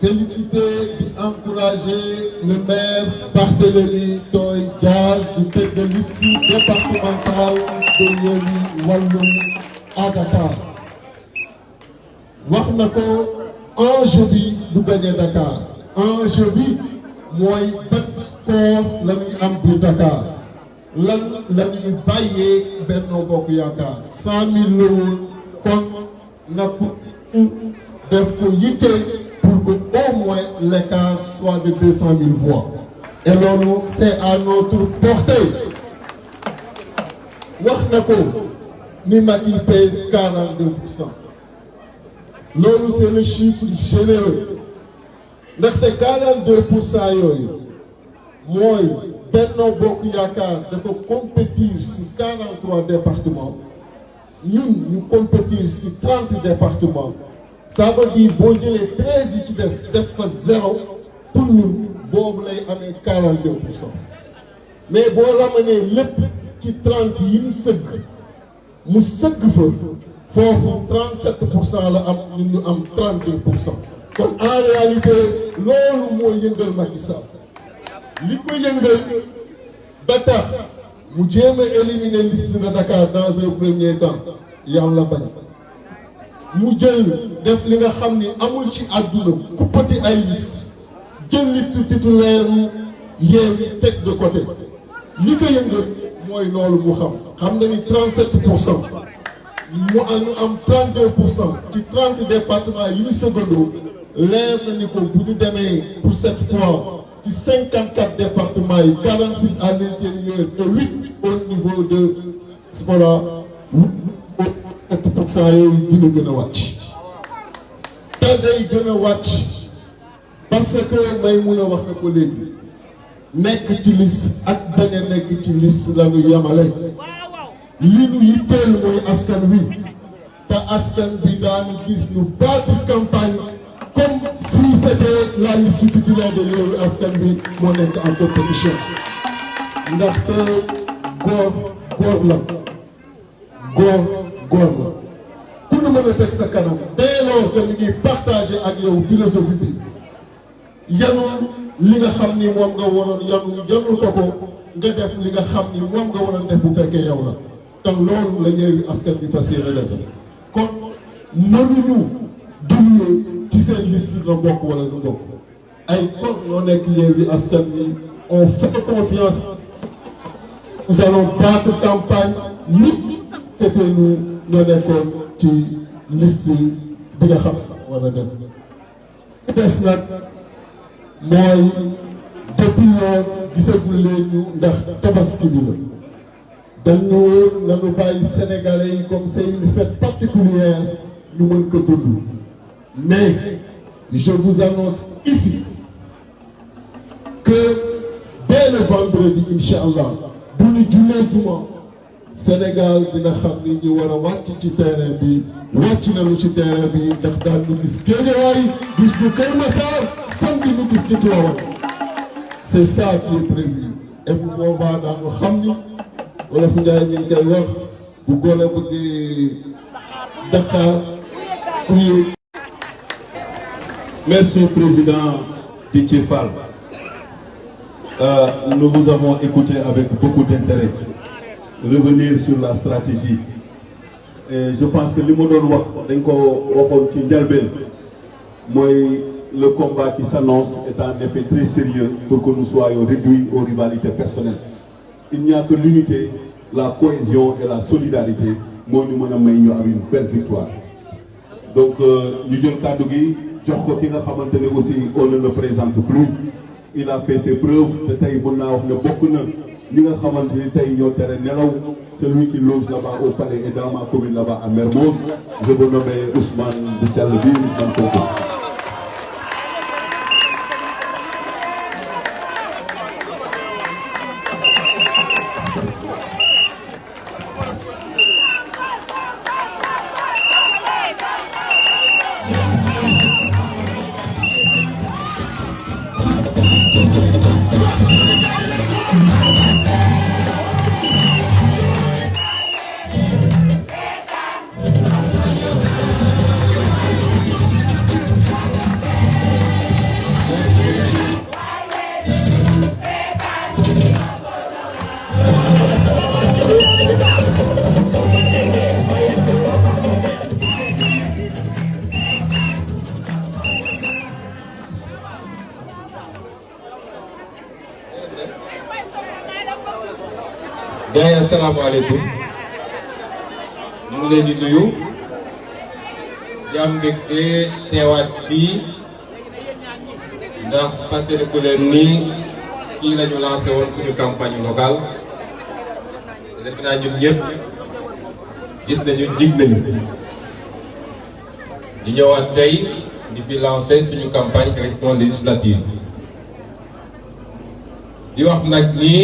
S2: féliciter di encourager le maire Barthélémy Toye Dias du tête de liste départementale de Yewwi Wallu à Dakar wax na ko enjeu bi du gagner Dakar enjeu bi mooy ban score la ñuy am biir Dakar lan la ñuy bàyyee Benno Bokk Yaakaar 100 000 la woon kon na ko def ko yitte pour que au moins l'écart soit de 200 000 voix et loolu c'est à notre portée wax na ko ni Macky pèse 42%. loolu c'est le chiffre généreux ndaxte 42% yooyu mooy Benno Bokk Yaakaar dafa compétir ci 43 départements ñun ñu compétir ci 30 départements ça veut dire boo jëlee 13 yi ci des def fa 0 pour ñun boobu lay amee 42% mais boo ramené lépp ci 30 yi ñu sëgg mu sëgg fa foofu 37% la am ñun ñu am 32%. kon en réalité loolu moo yëngal Macky Sall li ko yëngal ba tax mu jéem a éliminer liste de Dakar dans un premier temps yàlla bañ mu jël def li nga xam ni amul ci àdduna kuppati ay liste jël liste titulaire Yewwi teg de côté li ko yëngal mooy loolu mu xam na ni 37%. mu am 32% ci 30 départements yi ñu sëgandoo leer na ni ko bu ñu demee pour cette fois ci 54 départements yi 46 à l'intérieur et 8 au niveau de Spora 7% yooyu dina gën a wàcc. te day gën a wàcc parce que may mun a wax na ko léegi nekk ci liste ak bañ a nekk ci liste la ñu yemale. li ñu yitteel mooy askan wi te askan bi daan gis ñu battre campagne
S4: comme si c'était la liste titulaire de Yewwi Askan Wi moo nekk en compétition ndaxte góor la ku nu mën a teg sa kanam dès lors que mi ngi partagé ak yow philosophie bi yanul li nga xam ni moom nga waroon yanul ko nga def li nga xam ni moom nga waroon def bu fekkee yow la te loolu la Yewwi Askan Wi passé relève kon mënuñu duñu ci seen liste la bokk wala du bokk ay kon ñoo nekk Yewwi Askan Wi on fait confiance nous allons battre campagne nit c'était nous ñoo nekkoon ci liste bi nga xam war a dem des nag mooy depuis loolu gisagul leen ñu ndax tabaski bi la dañu nañu bàyyi Sénégalais yi comme c'est une fête particulière ñu mën ko dund mais je vous annonce ici que dès le vendredi inchallah bu ñu jullee juma Sénégal dina xam ni ñu war a wàcc ci terrain bi wàcc nañu ci terrain bi ndax daan ñu gis Guédiawaye gis ñu Keur Massar samedi ñu gis ci Tivaouane c'est ça qui est prévu et bu boobaa daanu xam ni wala fu Njaay ñu ngi koy wax bu gone bëggee Dakar kuy.
S9: Merci Président Déthié Fall. Nous vous avons écouté avec beaucoup d'intérêt. Revenir sur la stratégie. Et je pense que li ma doon wax dañ ko waxoon ci njëlbeen mooy le combat qui s'annonce est en effet très sérieux pour que nous soyons réduits aux rivalités personnelles. Il n'y a que l'unité, la cohésion et la solidarité moo ñu mën a may ñu am une belle victoire. Donc ñu jël kàddu gi jox ko ki nga xamante ne aussi on ne le présente plus. Il a fait ses preuves te tey mën naa wax ne bokk na ñi nga xamante ni tey ñoo tere nelaw celui qui loge là-bas au palais et dans ma commune là-bas à Mermoz je veux nommer Ousmane Bissell bi Ousmane Sonko.
S10: Gaay asalaamaaleykum ñu ngi leen di nuyu jàmm mbégte teewaat fii ndax fàttaliku leen ni kii la ñu lancé woon suñu campagne locale defe naa ñun ñëpp gis nañu jig nañu di ñëwaat tey di fi lancé suñu campagne élection législative di wax nag ni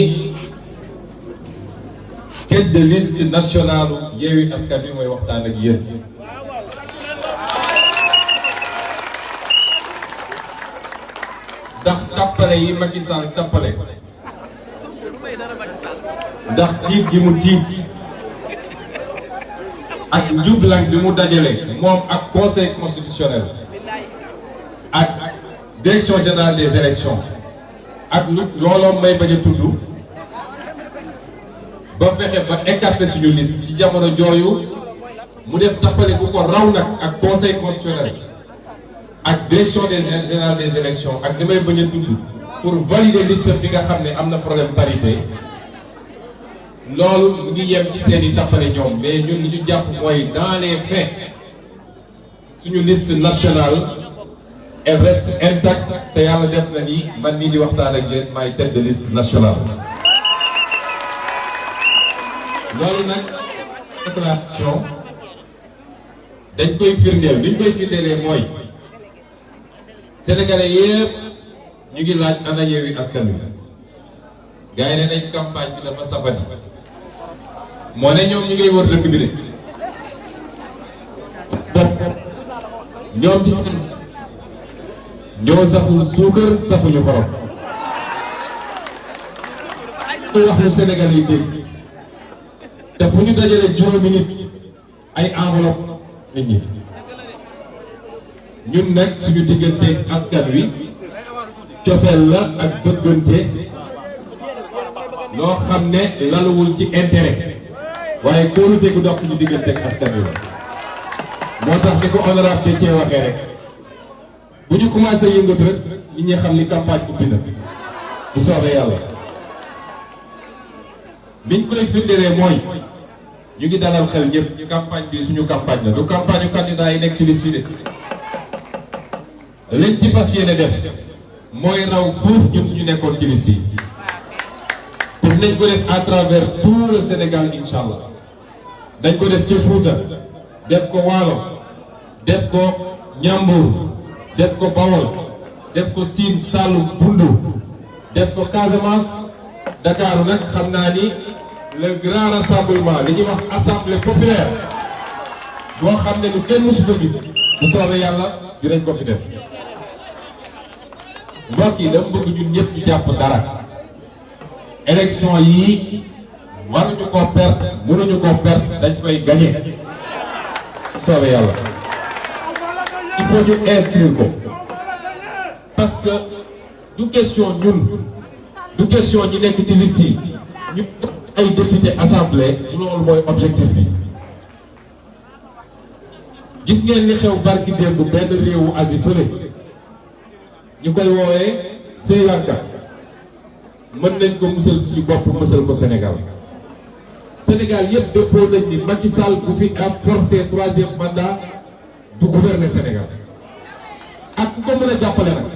S10: tête de liste nationale Yewwi Askan Wi mooy waxtaan ak yéen ndax tappale yi Macky Sall tappale ndax tiit gi mu tiit ak njublang bi mu dajale moom ak conseil constitutionnel ak direction générale des élections ak looloo may bañ a tudd ba fexe ba écarter suñu liste ci jamono jooyu mu def tappale bu ko raw nag ak conseil constitutionnel ak direction générale des élections ak li may bañ a tudd pour valider liste bi nga xam ne am na problème parité loolu mu ngi yem ci seen i tappale ñoom mais ñun li ñu jàpp mooy dans les faits suñu liste nationale elle reste intacte te yàlla def na ni man mii di waxtaan ak yéen maay tête de liste nationale. loolu nag déclaration dañ koy firndeel li ñu koy firndeelee mooy sénégalais yëpp ñu ngi laaj ana Yewwi Askan Wi gars yi ne nañ campagne bi dafa safati moo ne ñoom ñu ngay wër dëkk bi de bopp ñoom ci seen ñoo saful suukar safuñu xorom wax lu Sénégal yi dégg te fu ñu dajale juróomi nit ay enveloppe nit ñi ñun nag suñu digganteeg askan wi cofeel la ak bëggante loo xam ne laluwul ci intérêt waaye kóolute gu dox suñu digganteeg askan wi la moo tax ni ko honorable de cee waxee rek bu ñu commencé yëngatu rek nit ñi xam ni campagne ubbi na bu soobee yàlla biñ koy firndelee mooy ñu ngi dalal xel ñëpp campagne bi suñu campagne la du campagne candidat yi nekk ci liste yi lañ ci fas yéene def mooy raw fuuf ñun suñu nekkoon ci liste yi te dinañ ko def à travers tout le Sénégal incha allah dañ ko def ci Fouta def ko Waalo def ko Ñambur def ko Bawol def ko Sine Saloum Bundu def ko Casamance Dakar nag xam naa ni le grand rassemblement li ñuy wax assemblée populaire boo xam ne lu kenn mësu ko gis bu soobee yàlla dinañ ko fi def mbokk yi dama bëgg ñun ñëpp ñu jàpp dara élection yii waruñu ko perte mënuñu ko perte dañ koy gagné soobee yàlla il faut ñu inscrire ko parce que du question ñun du question ñi nekk ci liste yi ñu ay député assemblée loolu mooy objectif bi gis ngeen li xew barki démb benn réewu Asie fële ñu koy woowee Sri Lanka mën nañ ko musal suñu bopp musal ko Sénégal Sénégal yëpp dëppoo nañ ni Macky Sall bu fi am forcé troisième mandat du gouverner Sénégal ak ku ko mën a jàppale nag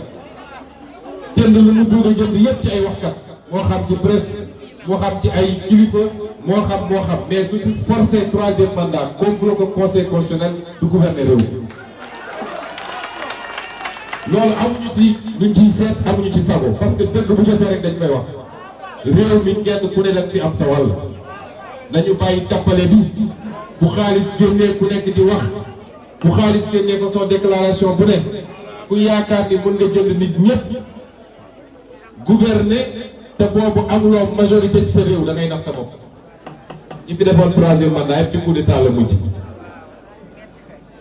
S10: jënd lu mu bëgg a jënd yëpp ci ay waxkat moo xam ci presse moo xam ci ay kilifa moo xam mais su ñu forcé troisième mandat complot ko conseil constitutionnel du gouverner réew loolu amuñu ci luñ ciy seet amuñu ci sago parce que dëgg bu jotee rek dañ koy wax réew mi kenn ku ne dañ fi am sa wàll nañu bàyyi tappale bi bu xaalis génnee ku nekk di wax bu xaalis génnee ko son déclaration bu ne ku yaakaar ni mën nga jënd nit ñëpp gouverner te boobu amuloo majorité ci sa réew da ngay nax sa bopp ñi fi defoon troisième mandat yëpp ci coup d'état la mujj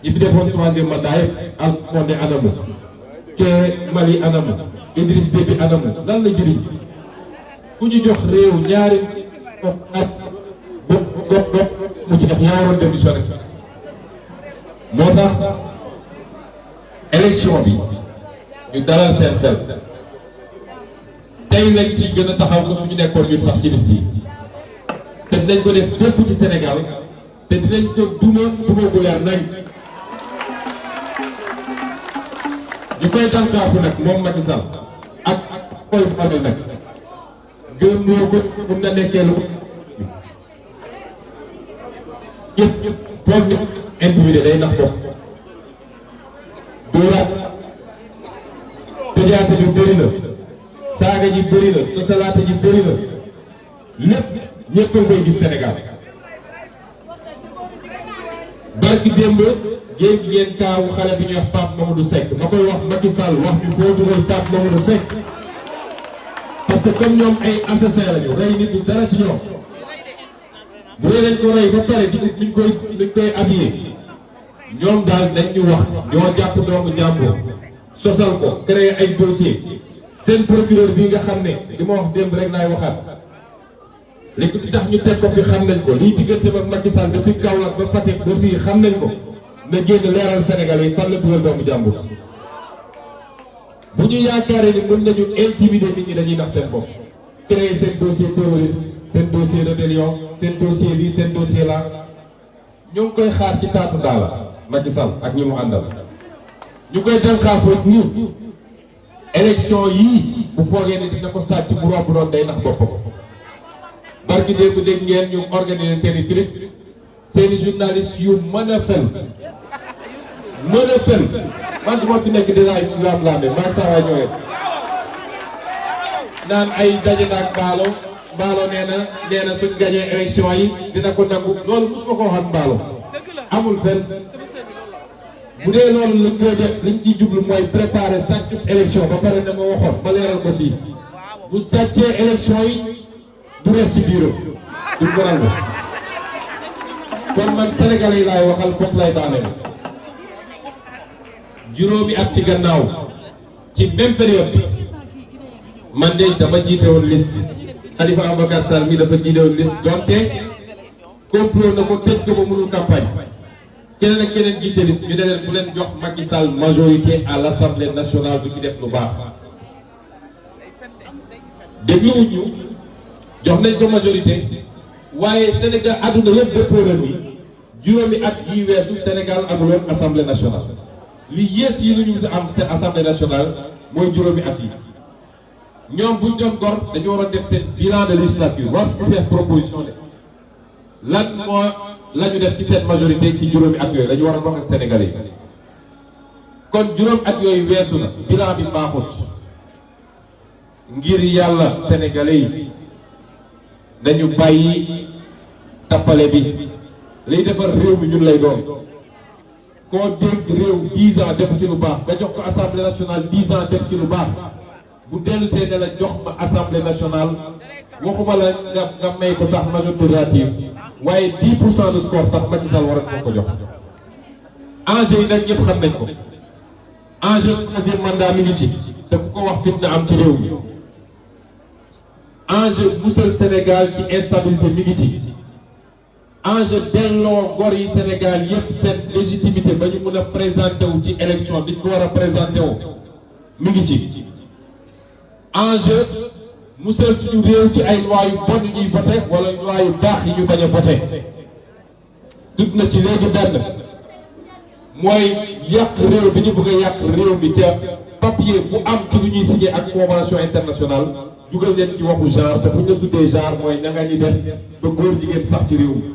S10: ñi fi defoon troisième mandat yëpp al monde anamu ke Mali anamu Idriss Déby anamu lan la jëriñ ku ñu jox réew ñaari at mu ci def yaa waroon démissionné moo tax élection bi ñu dalal seen xel tey lañ ci gën a taxaw ko suñu nekkoon ñun sax ci liste yi te dinañ ko def fépp ci Sénégal te dinañ ko duma bu leer nañ ñu koy tànkaafu nag moom Macky Sall ak koy xamal nag gën moo ko mun nga nekkee lu ñëpp foog ni intimidé day nax bopp dóoraat tëjaate bi bëri na saaga ji bëri na sosalaate ji bëri na lépp ñëpp a koy gis Sénégal barki démb géej gi ngeen kaawu xale bi ñuy wax Pape Mamadou Seck ma koy wax Macky Sall wax ñu foo dugal Pape Mamadou Seck parce que comme ñoom ay assassin lañu rey nit ñi dara ci ñoom bu dee dañ ko rey ba pare di niñ koy habillé ñoom daal dañ ñu wax ñoo jàpp doomu jàmbur sosal ko créer ay dossier seen procureur bii nga xam ne li ma wax démb rek laay waxaat li tax ñu teg ko fi xam nañ ko lii diggante ba Macky Sall depuis Kaolack ba Fatick ba fii xam nañ ko na génn leeral Sénégal yi fan la dugal doomu jàmbur bu ñu yaakaaree ni mën nañu intimider nit ñi dañuy nax seen bopp créer seen dossier terroriste seen dossier rébellion seen dossier lii seen dossier là ñoo ngi koy xaar ci taatu daala Macky Sall ak ñi mu àndal ñu koy dem xaafoo nii élection yii bu foogee ne dina ko sàcc bu romb doon day nax boppam barki dégg ngeen ñu organiser seen i trip seen i journalistes yu mën a fen man duma fi nekk dinaa laam-laame maag saa waa ñëwee naan ay daje naag Mballo nee na suñ gagné élection yi dina ko nangu loolu mosuma ko waxaat Mballo amul fenn bu dee loolu lañ koy def liñ ciy jublu mooy préparer sàccub élection ba pare na ma waxoon ma leeral ko fii bu sàccee élection yi du res ci bureau du ko nangu kon man Sénégalais yi laay waxal foofu lay daaneel juróomi at ci gannaaw ci même période bi man de dama jiite woon liste Khalifa Ababacar Sall mi dafa jiite woon liste donte complot na ko tëj ko ba mënul campagne keneen ak keneen jiite liste ñu ne leen bu leen jox Macky Sall majorité à l'Assemblée nationale du ci def lu baax dégluwuñ ñu jox nañ ko majorité waaye Sénégal àdduna yëpp dëppoo na ni juróomi at yi weesu Sénégal amuloon Assemblée nationale li yées yi lu ñu am seen Assemblée nationale mooy juróomi at yi ñoom buñ doon gor dañu waroon def seen bilan de législature war fu faire proposition de lan moo la ñu def ci seen majorité ci juróomi at yooyu dañu war a wax ak Sénégalais yi kon juróom at yooyu weesu na bilan bi baaxut ngir yàlla Sénégalais yi dañu bàyyi tappale bi liy defar réew mi ñun lay doon koo dégg réew 10 ans def ci lu baax nga jox ko Assemblée nationale 10 ans def ci lu baax bu dellu see ne la jox ma Assemblée nationale waxuma la nga may ko sax majorité relative waaye 10% de score sax Macky Sall war a ko jox enjeu yi nag ñëpp xam nañ ko enjeu troisième mandat mi ngi ci te ku ko wax fit na am ci réew mi enjeu musal Sénégal ci instabilité mi ngi ci enjeu delloo gor yi Sénégal yépp seen légitimité ba ñu mën a présenté wu ci élection bi ñu ko war a présenté wu mi ngi ci enjeu musal suñu réew ci ay loi yu bon ñuy voté wala loi yu baax yi ñu bañ a voté tudd na ci léegi benn mooy yàq réew bi ñu bëgg a yàq réew mi ca papier bu am ci lu ñuy signé ak convention internationale dugal leen ci waxu genre te fu ñu la tuddee genre mooy na nga ñi def ba góor jigéen sax ci réew mi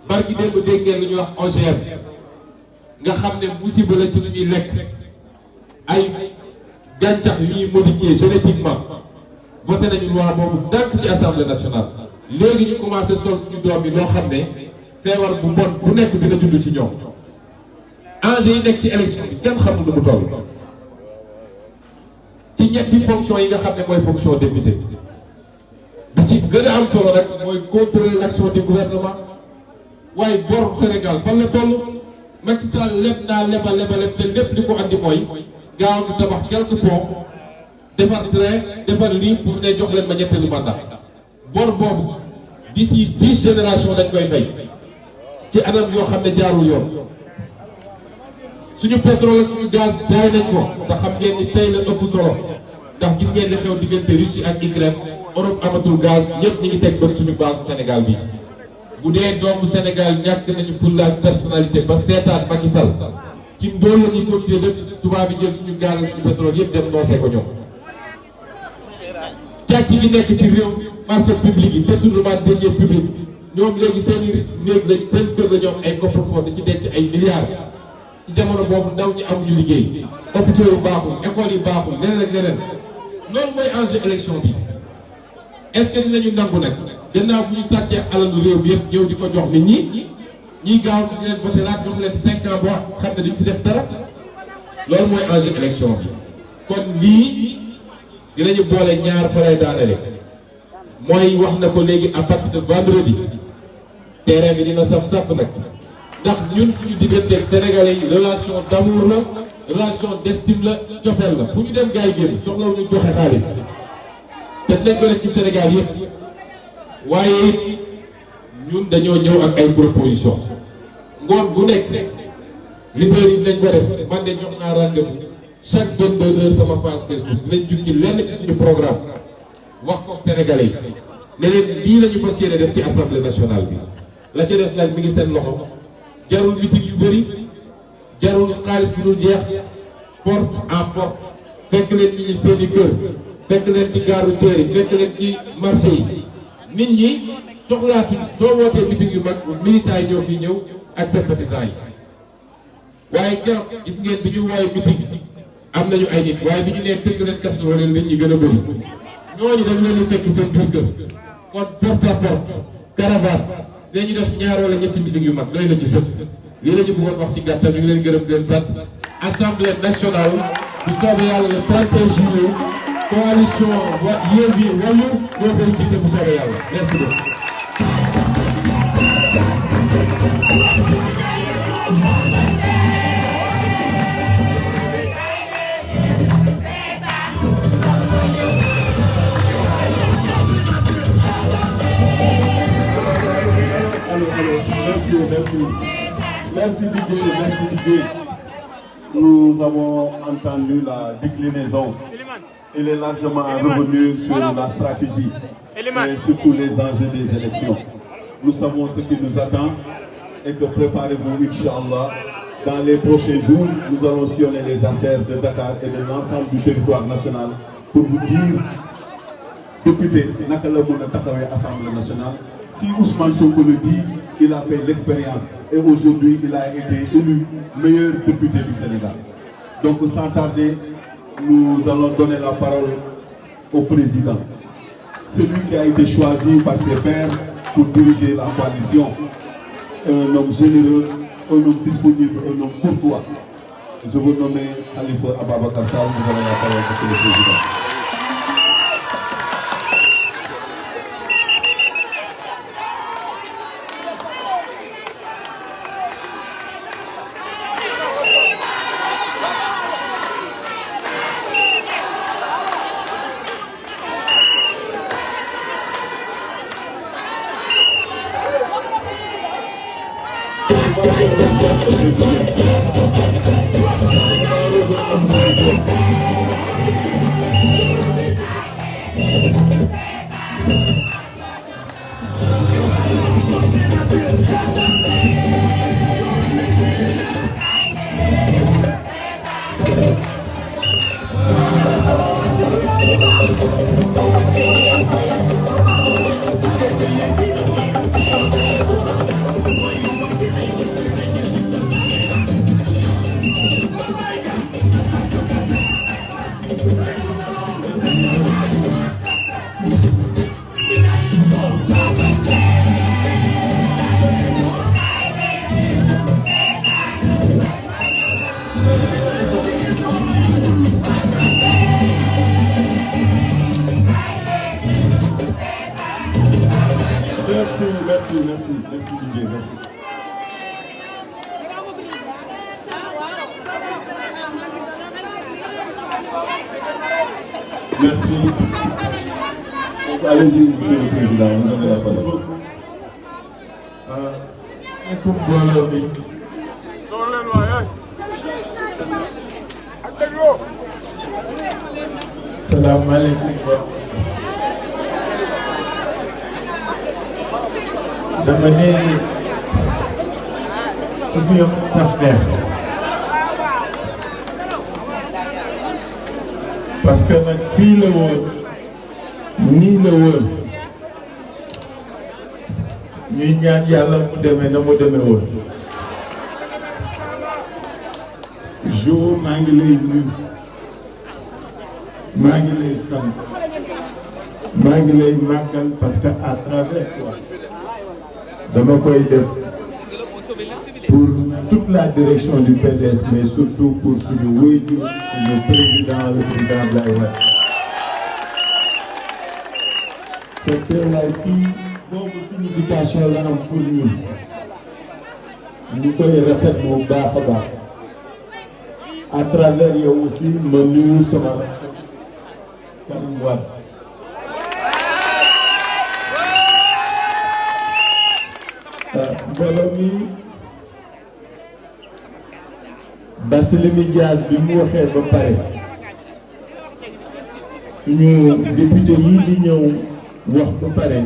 S10: barki démb dégg ngeen lu ñuy wax OGM nga xam ne musiba la ci lu ñuy lekk ay gàncax yu ñuy modifié génétiquement voté nañu loi boobu dànk ci assemblée nationale léegi ñu commencé sol suñu doom yi loo xam ne feebar bu bon bu nekk dina judd ci ñoom enjeu yi nekk ci élection bi kenn xamul nu mu toll ci ñetti fonction yi nga xam ne mooy fonction député bi ci gën a am solo rek mooy contrôler l'action du gouvernement waaye bor Sénégal fan la toll Macky Sall leb naa leba te lépp li ko andi mooy gaaw du tabax quelques ponts defar train defar lii pour ne jox leen ma ñetteelu mandat bor boobu d'ici 10 générations dañ koy fay ci anam yoo xam ne jaarul yoon suñu pétrole ak suñu gaz jaay nañ ko te xam ngeen ni tey la ëpp solo ndax gis ngeen li xew diggante Russie ak Ukraine Europe amatul gaz ñëpp ñi ngi teg bët suñu base Sénégal bi bu dee doomu Sénégal ñàkk nañu pour la personnalité ba seetaan Macky Sall ci ndóol la ñuy continuer def tubaab bi jël suñu gaz ak suñu pétrole yëpp dem noosee ko ñoom càcc gi nekk ci réew marché public yi détournement de deniers publics ñoom léegi seen i néeg lañ seen kër la ñoom ay coffre-fort di ci denc ay milliards ci jamono boobu ndaw ñi amuñu liggéey hôpitaux yu baaxul école yi baaxul leneen ak leneen loolu mooy enjeu élection bi est-ce que dinañu nangu nag gannaaw bu ñu sàccee alalu réew mi yëpp ñëw di ko jox nit ñi ñuy gaaw di leen voté laat jox leen 5 ans boo xam ne duñ fi def dara loolu mooy enjeu élection bi kon lii dinañu boole ñaar fa lay daanele mooy wax na ko léegi à partir de vendredi terrain bi dina saf-saf nag ndax ñun suñu digganteeg sénégalais yi relation d'amour la relation d'estime la cofeel la fu ñu dem gars yi génn soxlawu ñu joxe xaalis te dinañ ko def ci Sénégal yëpp waaye ñun dañoo ñëw ak ay proposition ngoon bu nekk leader yi dinañ ko def man de jox naa rendez-vous chaque 22 heures sama page Facebook dinañ jukki lenn ci suñu programme wax ko sénégalais yi ne leen lii la ñu fas yéene def ci assemblée nationale bi la ca des nag mi ngi seen loxo jarul meeting yu bëri jarul xaalis bi dul jeex porte en porte fekk leen nit ñi seeni kër fekk leen ci gaaru teer yi fekk leen ci marché yi nit ñi soxlaatuñ soo wootee meeting yu mag militants yi ñoo fi ñëw ak sympathisants yi waaye keroog gis ngeen bi ñu wooye meeting am nañu ay nit waaye bi ñu nee tëgg leen kaso leen nit ñi gën a bëri ñooñu dañ leen di fekk seen biir kër kon porte à porte caravane dañu def ñaar wala ñetti meeting yu mag doy na ci sëpp lii la ñu bëggoon wax ci gàttal ñu ngi leen gërëm di leen sant. Assemblée nationale bu soobee yàlla le 31 juillet coalition Yewwi Wallu ñoo koy jiite bu soobee yàlla merci beaucoup.
S9: Merci Didier. Nous avons entendu la déclinaison. Il est largement revenu sur la stratégie et surtout les enjeux des élections. Nous savons ce qui nous attend et que préparez-vous, Inch'Allah. Dans les prochains jours, nous allons sillonner les artères de Dakar et de l'ensemble du territoire national pour vous dire, député, naka la mën a taxawee Assemblée nationale. Si Ousmane Sonko le dit, il a fait l'expérience et aujourd'hui il a été élu meilleur député du Sénégal. Donc sans tarder, nous allons donner la parole au président. Celui qui a été choisi par ses pairs pour diriger la coalition. Un homme généreux, un homme disponible, un homme courtois. Je vous nomme Khalifa Ababacar Sall, vous avez la parole, monsieur le président. Merci Didier, merci. Merci. Donc, allez-y, monsieur le président, vous avez la parole.
S11: Salam alaikum. dama ne su fi am partenaire parce que nag fii la woon nii la woon ñuy ñaan yàlla mu demee na mu demee woon jour maa ngi lay nuyu maa ngi lay sant maa ngi lay màggal parce que à travers toi dama koy def pour toute la direction du PDS mais surtout pour suñu waajur suñu président le président Abdoulaye Wade. secteur lay fii boobu signification la am pour ñun ñu koy rafet bu baax a baax à travers yow aussi ma nuyu sama Karim Wade. mbooloo mi Barthélémy Dias bi mu waxee ba pare suñu député yi di ñëw wax ba pare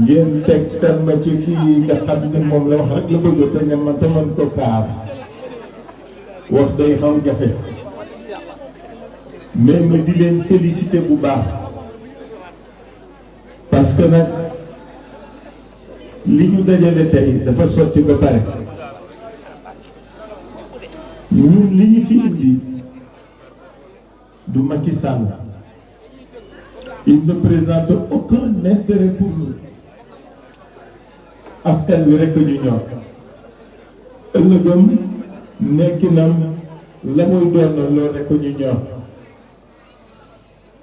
S11: ngeen teg ma ci kii nga xam ne moom la wax rek la bëgg te ne man te man ko kaar wax day xaw jafe mais ma di leen félicité bu baax parce que nag li ñu dajale tey dafa sotti ba pare ñun li ñu fi indi du Macky Sall il ne présente aucun intérêt pour nous askan wi rekk ñu ñor ëllëgam nekkinam la muy doon loolu rek ñu ñor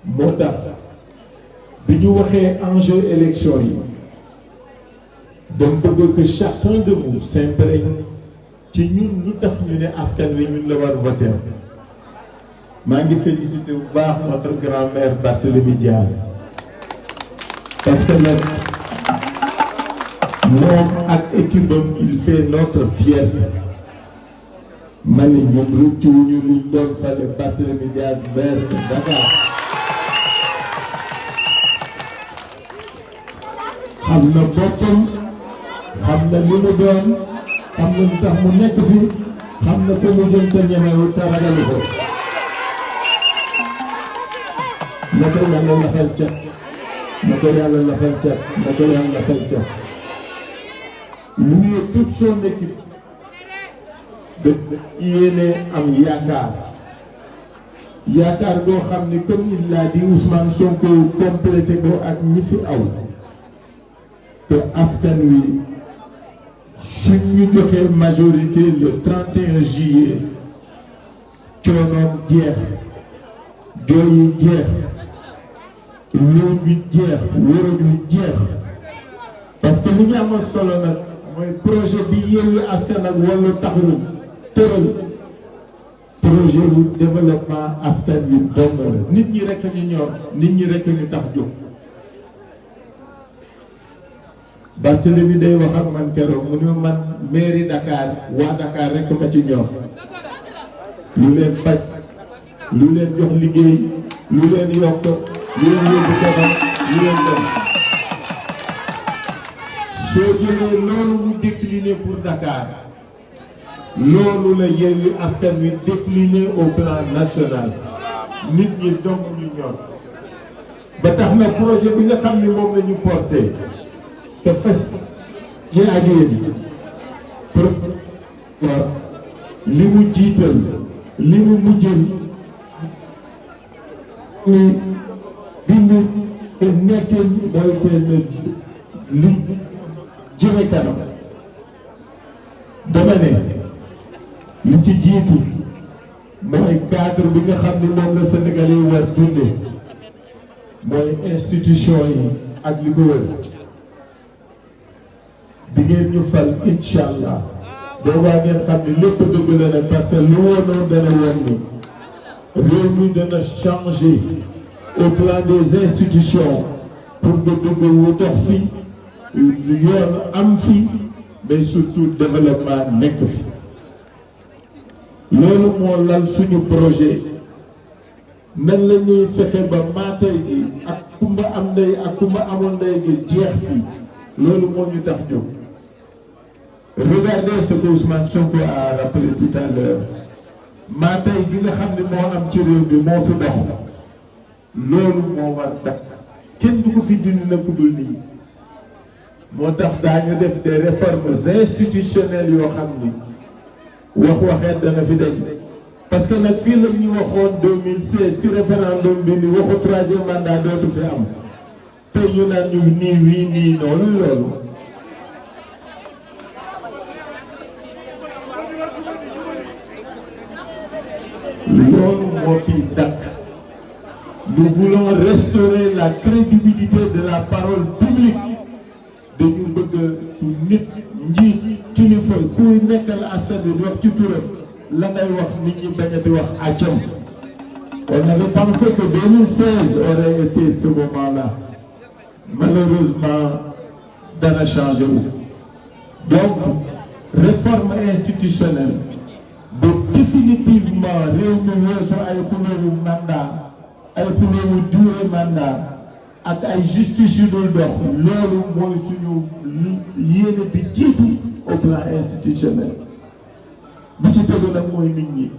S11: moo tax bi ñu waxee enjeu élection yi dama bëgg que chacun de vous s'imprègne ci ñun lu tax ñu ne askan wi ñun la war voter maa ngi félicité bu baax notre grand-mère Barthélémy Diaz parce que nag moom ak équipe am il fait notre fierté ma ni ñoom rëccu ñu luñ doon fale Barthélémy Diaz maire de Dakar xam na boppam xam na li mu doon xam na lu tax mu nekk fi xam na fa mu jëm te ñemewu te ragalu ko na ko yàlla lafal cat na ko yàlla lafal cat na ko yàlla lafal cat lui et toute son équipe de yéene am yaakaar doo xam ni comme il l'a dit Ousmane Sonko complété ko ak ñi fi aw te askan wi suñ ñu joxee majorité le 31 juillet coonoom jeex jooy yi jeex loolu bi jeex wóor bi jeex parce que li ñu amoon solo nag mooy projet bi Yewwi Askan ak Wallu Taxawu tëral projet wu développement askan wi dong la nit ñi rek ñu ñor nit ñi rek ñu tax jóg. Barthélémy day wax ak man keroog mu ne man mairie Dakar waa Dakar rek ma ci ñor lu leen faj lu leen jox liggéey lu leen yokk lu leen yóbbu kanam lu leen dem soo jëlee loolu mu décliné pour Dakar loolu la Yewwi Askan Wi décliné au plan national nit ñi donc ñu ñor ba tax na projet bi nga xam ni moom la ñu porté te fas ci ak yéen li mu jiital li mu mujjal ni bind te nekkin mooy seen li jëme kanam dama ne li ci jiitu mooy cadre bi nga xam ni moom la Sénégal yi war dunde mooy institution yi ak li ko wër di ngeen ñu fal incha allah boobaa ngeen xam ni lépp dëgg la ne parce que lu woonoon dana woon ni réew mi dana changer au plan des institutions pour que dëgg wu dox fi yoon am fi mais surtout développement nekk fi loolu moo lal suñu projet nan la ñuy fexe ba maatay gi ak kumba am ndey ak kumba amul ndey gi jeex fi loolu moo ñu tax jóg. Regardez ce que Ousmane Sonko a rappelé tout à l'heure maatay gi nga xam ne moo am ci réew bi moo fi dox loolu moo war dakk kenn du ko fi dindi na ku dul nit ñi moo tax daañu def des réformes institutionnelles yoo xam ni waxeet dana fi dañ parce que nag fii la ñu waxoon 2016 ci référendum bi ni waxu troisième mandat dootu fi am te ñu naan ñu nii wii nii noonu loolu moo fi dakk. Nous voulons restaurer la crédibilité de la parole publique dañu bëgg su nit njiit kilifa kuy nekkal askan bi di wax ci turam la ngay wax nit ñi bañati wax àccam. On avait pensé que 2016 aurait été ce moment-là. Malheureusement dana changé wu. Donc réforme institutionnelle de définitivement réew mi weesu ay xulóowu mandat ay xulóowu durée mandat ak ay justice yu dul dox loolu mooy suñu yéene bi jiitu au plan institutionnel bi ci tegu nag mooy nit ñi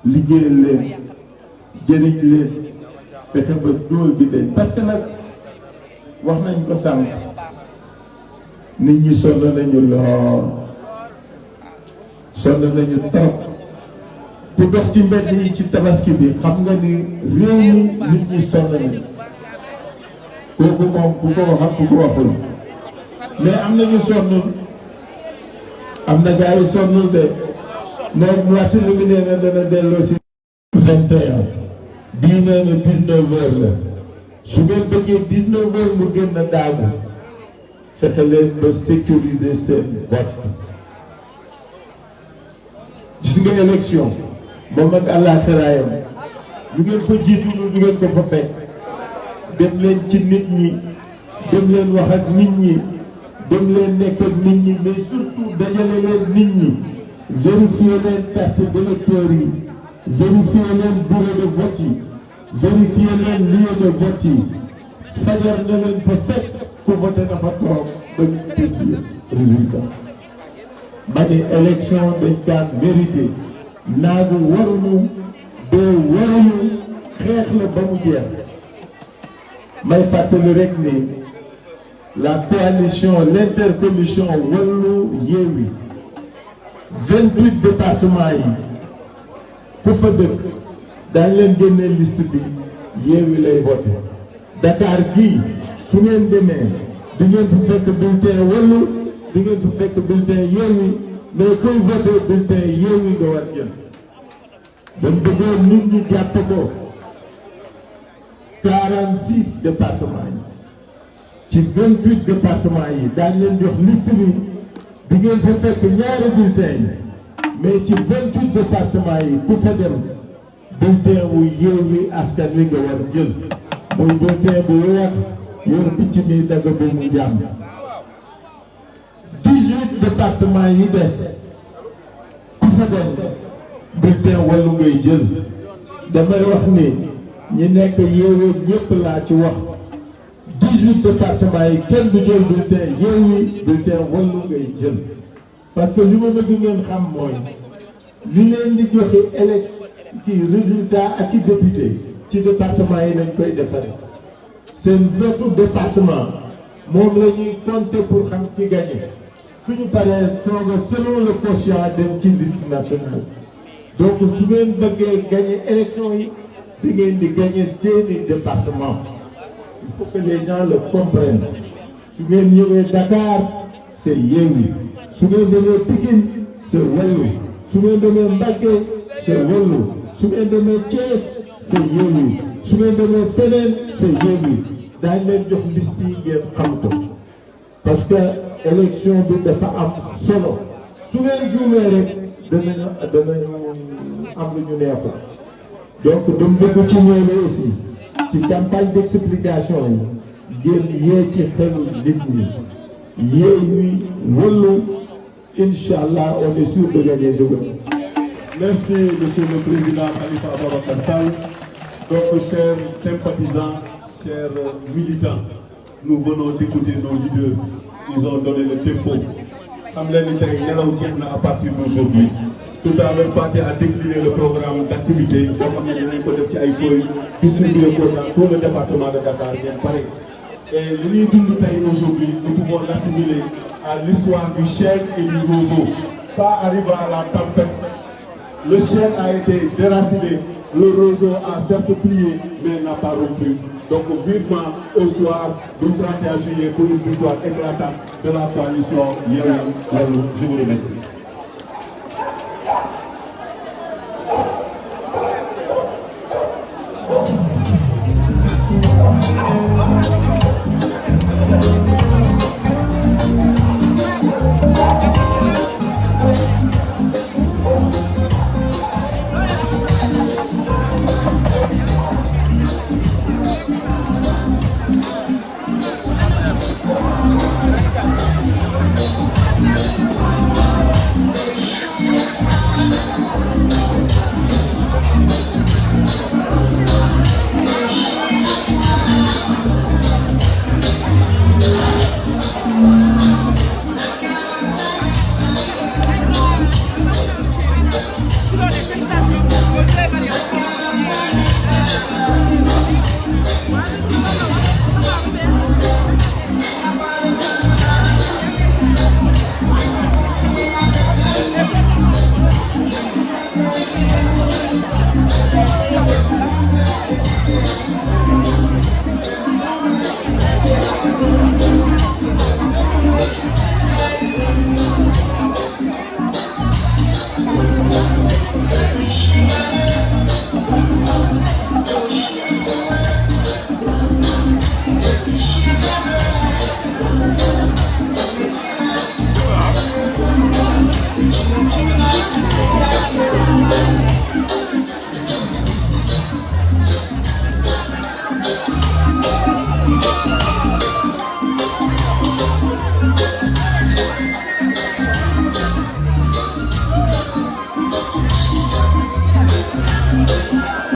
S11: liggéeyal leen jëriñ leen fexe ba dóol bi dañ parce que nag wax nañ ko sànq nit ñi sonn nañu lool sonn nañu trop ku dox ci mbedd yi ci tabaski bi xam nga ni réew mi nit ñi sonn nañu kooku moom ku ko wax ak ku ko waxul mais am nañu sonn am na gars yi sonnul de mais Barthélémy nee na dana delloo si 21 bii nee na 19 heures la su ngeen bëggee 19 heures mu gën a daagu fexe leen ba sécuriser seen vote gis nga élection moom ak àllaaxiraayam lu ngeen ko jiitu lu ngeen ko fa fekk dem leen ci nit ñi dem leen wax ak nit ñi dem leen nekk ak nit ñi mais surtout dajale leen nit ñi vérifier leen carte d'électeur yi vérifier leen bureau de vote yi vérifier leen lieu de vote yi fajar na leen fa fekk ku voté na fa toog ba ñu publier résultat ma ne élection dañ kaan mérité naagu waruñu doo waruñu xeex la ba mu jeex may fàttali rek ni la coalition l'intercoalition Wallu Yewwi 28 départements yi ku fa dëkk daañ leen génnee liste bi Yewwi lay voté Dakar gii su ngeen demee di ngeen fi fekk bulletin Wallu di ngeen fi fekk bulletin Yewwi mais kuy voté bulletin Yewwi nga war jël dañ bëggoon nit ñi jàpp ko 46 départements yi ci 28 départements yi daañ leen jox liste bi di ngeen fa fekk ñaari bulletin yi mais ci 28 départements yi ku fa dem bulletin wu Yewwi Askan Wi nga war jël muy bulletin bu weex yor picc mi dagg bu mu jàmm 18 départements yi des ku fa dem bulletin Wallu ngay jël damay wax ni ñi nekk Yewwi ñëpp laa ci wax 18 départements yi kenn du jël bulletin Yewwi bulletin Wallu ngay jël parce que li ma bëgg ngeen xam mooy li leen di joxe kii résultat ak i député ci département yi lañ koy defaree seen vote département moom la ñuy compter pour xam ki gagné suñu paree sooga selon le quotient dem ci liste nationale donc su ngeen bëggee gagné élection yi di ngeen di gagné seeni département il faut que les gens le comprennent su ngeen ñëwee Dakar c'est Yewwi su ngeen demee Pikine c'est Wallu su ngeen demee Mbacké c'est Wallu su ngeen demee Thiès c'est Yewwi su ngeen demee feneen c'est Yewwi daañ leen jox liste yi ngeen xam ko parce que élection bi dafa am solo su ngeen juumee rek danañu am lu ñu neexul donc dama bëgg ci ñoom aussi ci campagne d'explication yi ngeen yee ci xelu nit ñi Yewwi Wallu Inch'Allah on est sûr de gagner. Je vous remercie.
S9: Merci, Monsieur le Président Khalifa Ababacar Sall. Donc, chers sympathisants, chers militants, nous venons d'écouter nos leaders. Ils ont donné le tempo. À partir d'aujourd'hui, tout à l'heure, Pathé a décliné le programme d'activité. Distribué dans tout le département de Dakar. Et aujourd'hui, nous pouvons l'assimiler à l'histoire du chêne et du roseau. Pas arrivé à la tempête. Le chêne a été déraciné, le roseau a certes plié, mais n'a pas rompu. Donc vivement au soir du 31 juillet pour une victoire éclatante de la coalition Yewwi Wallu. Je vous remercie.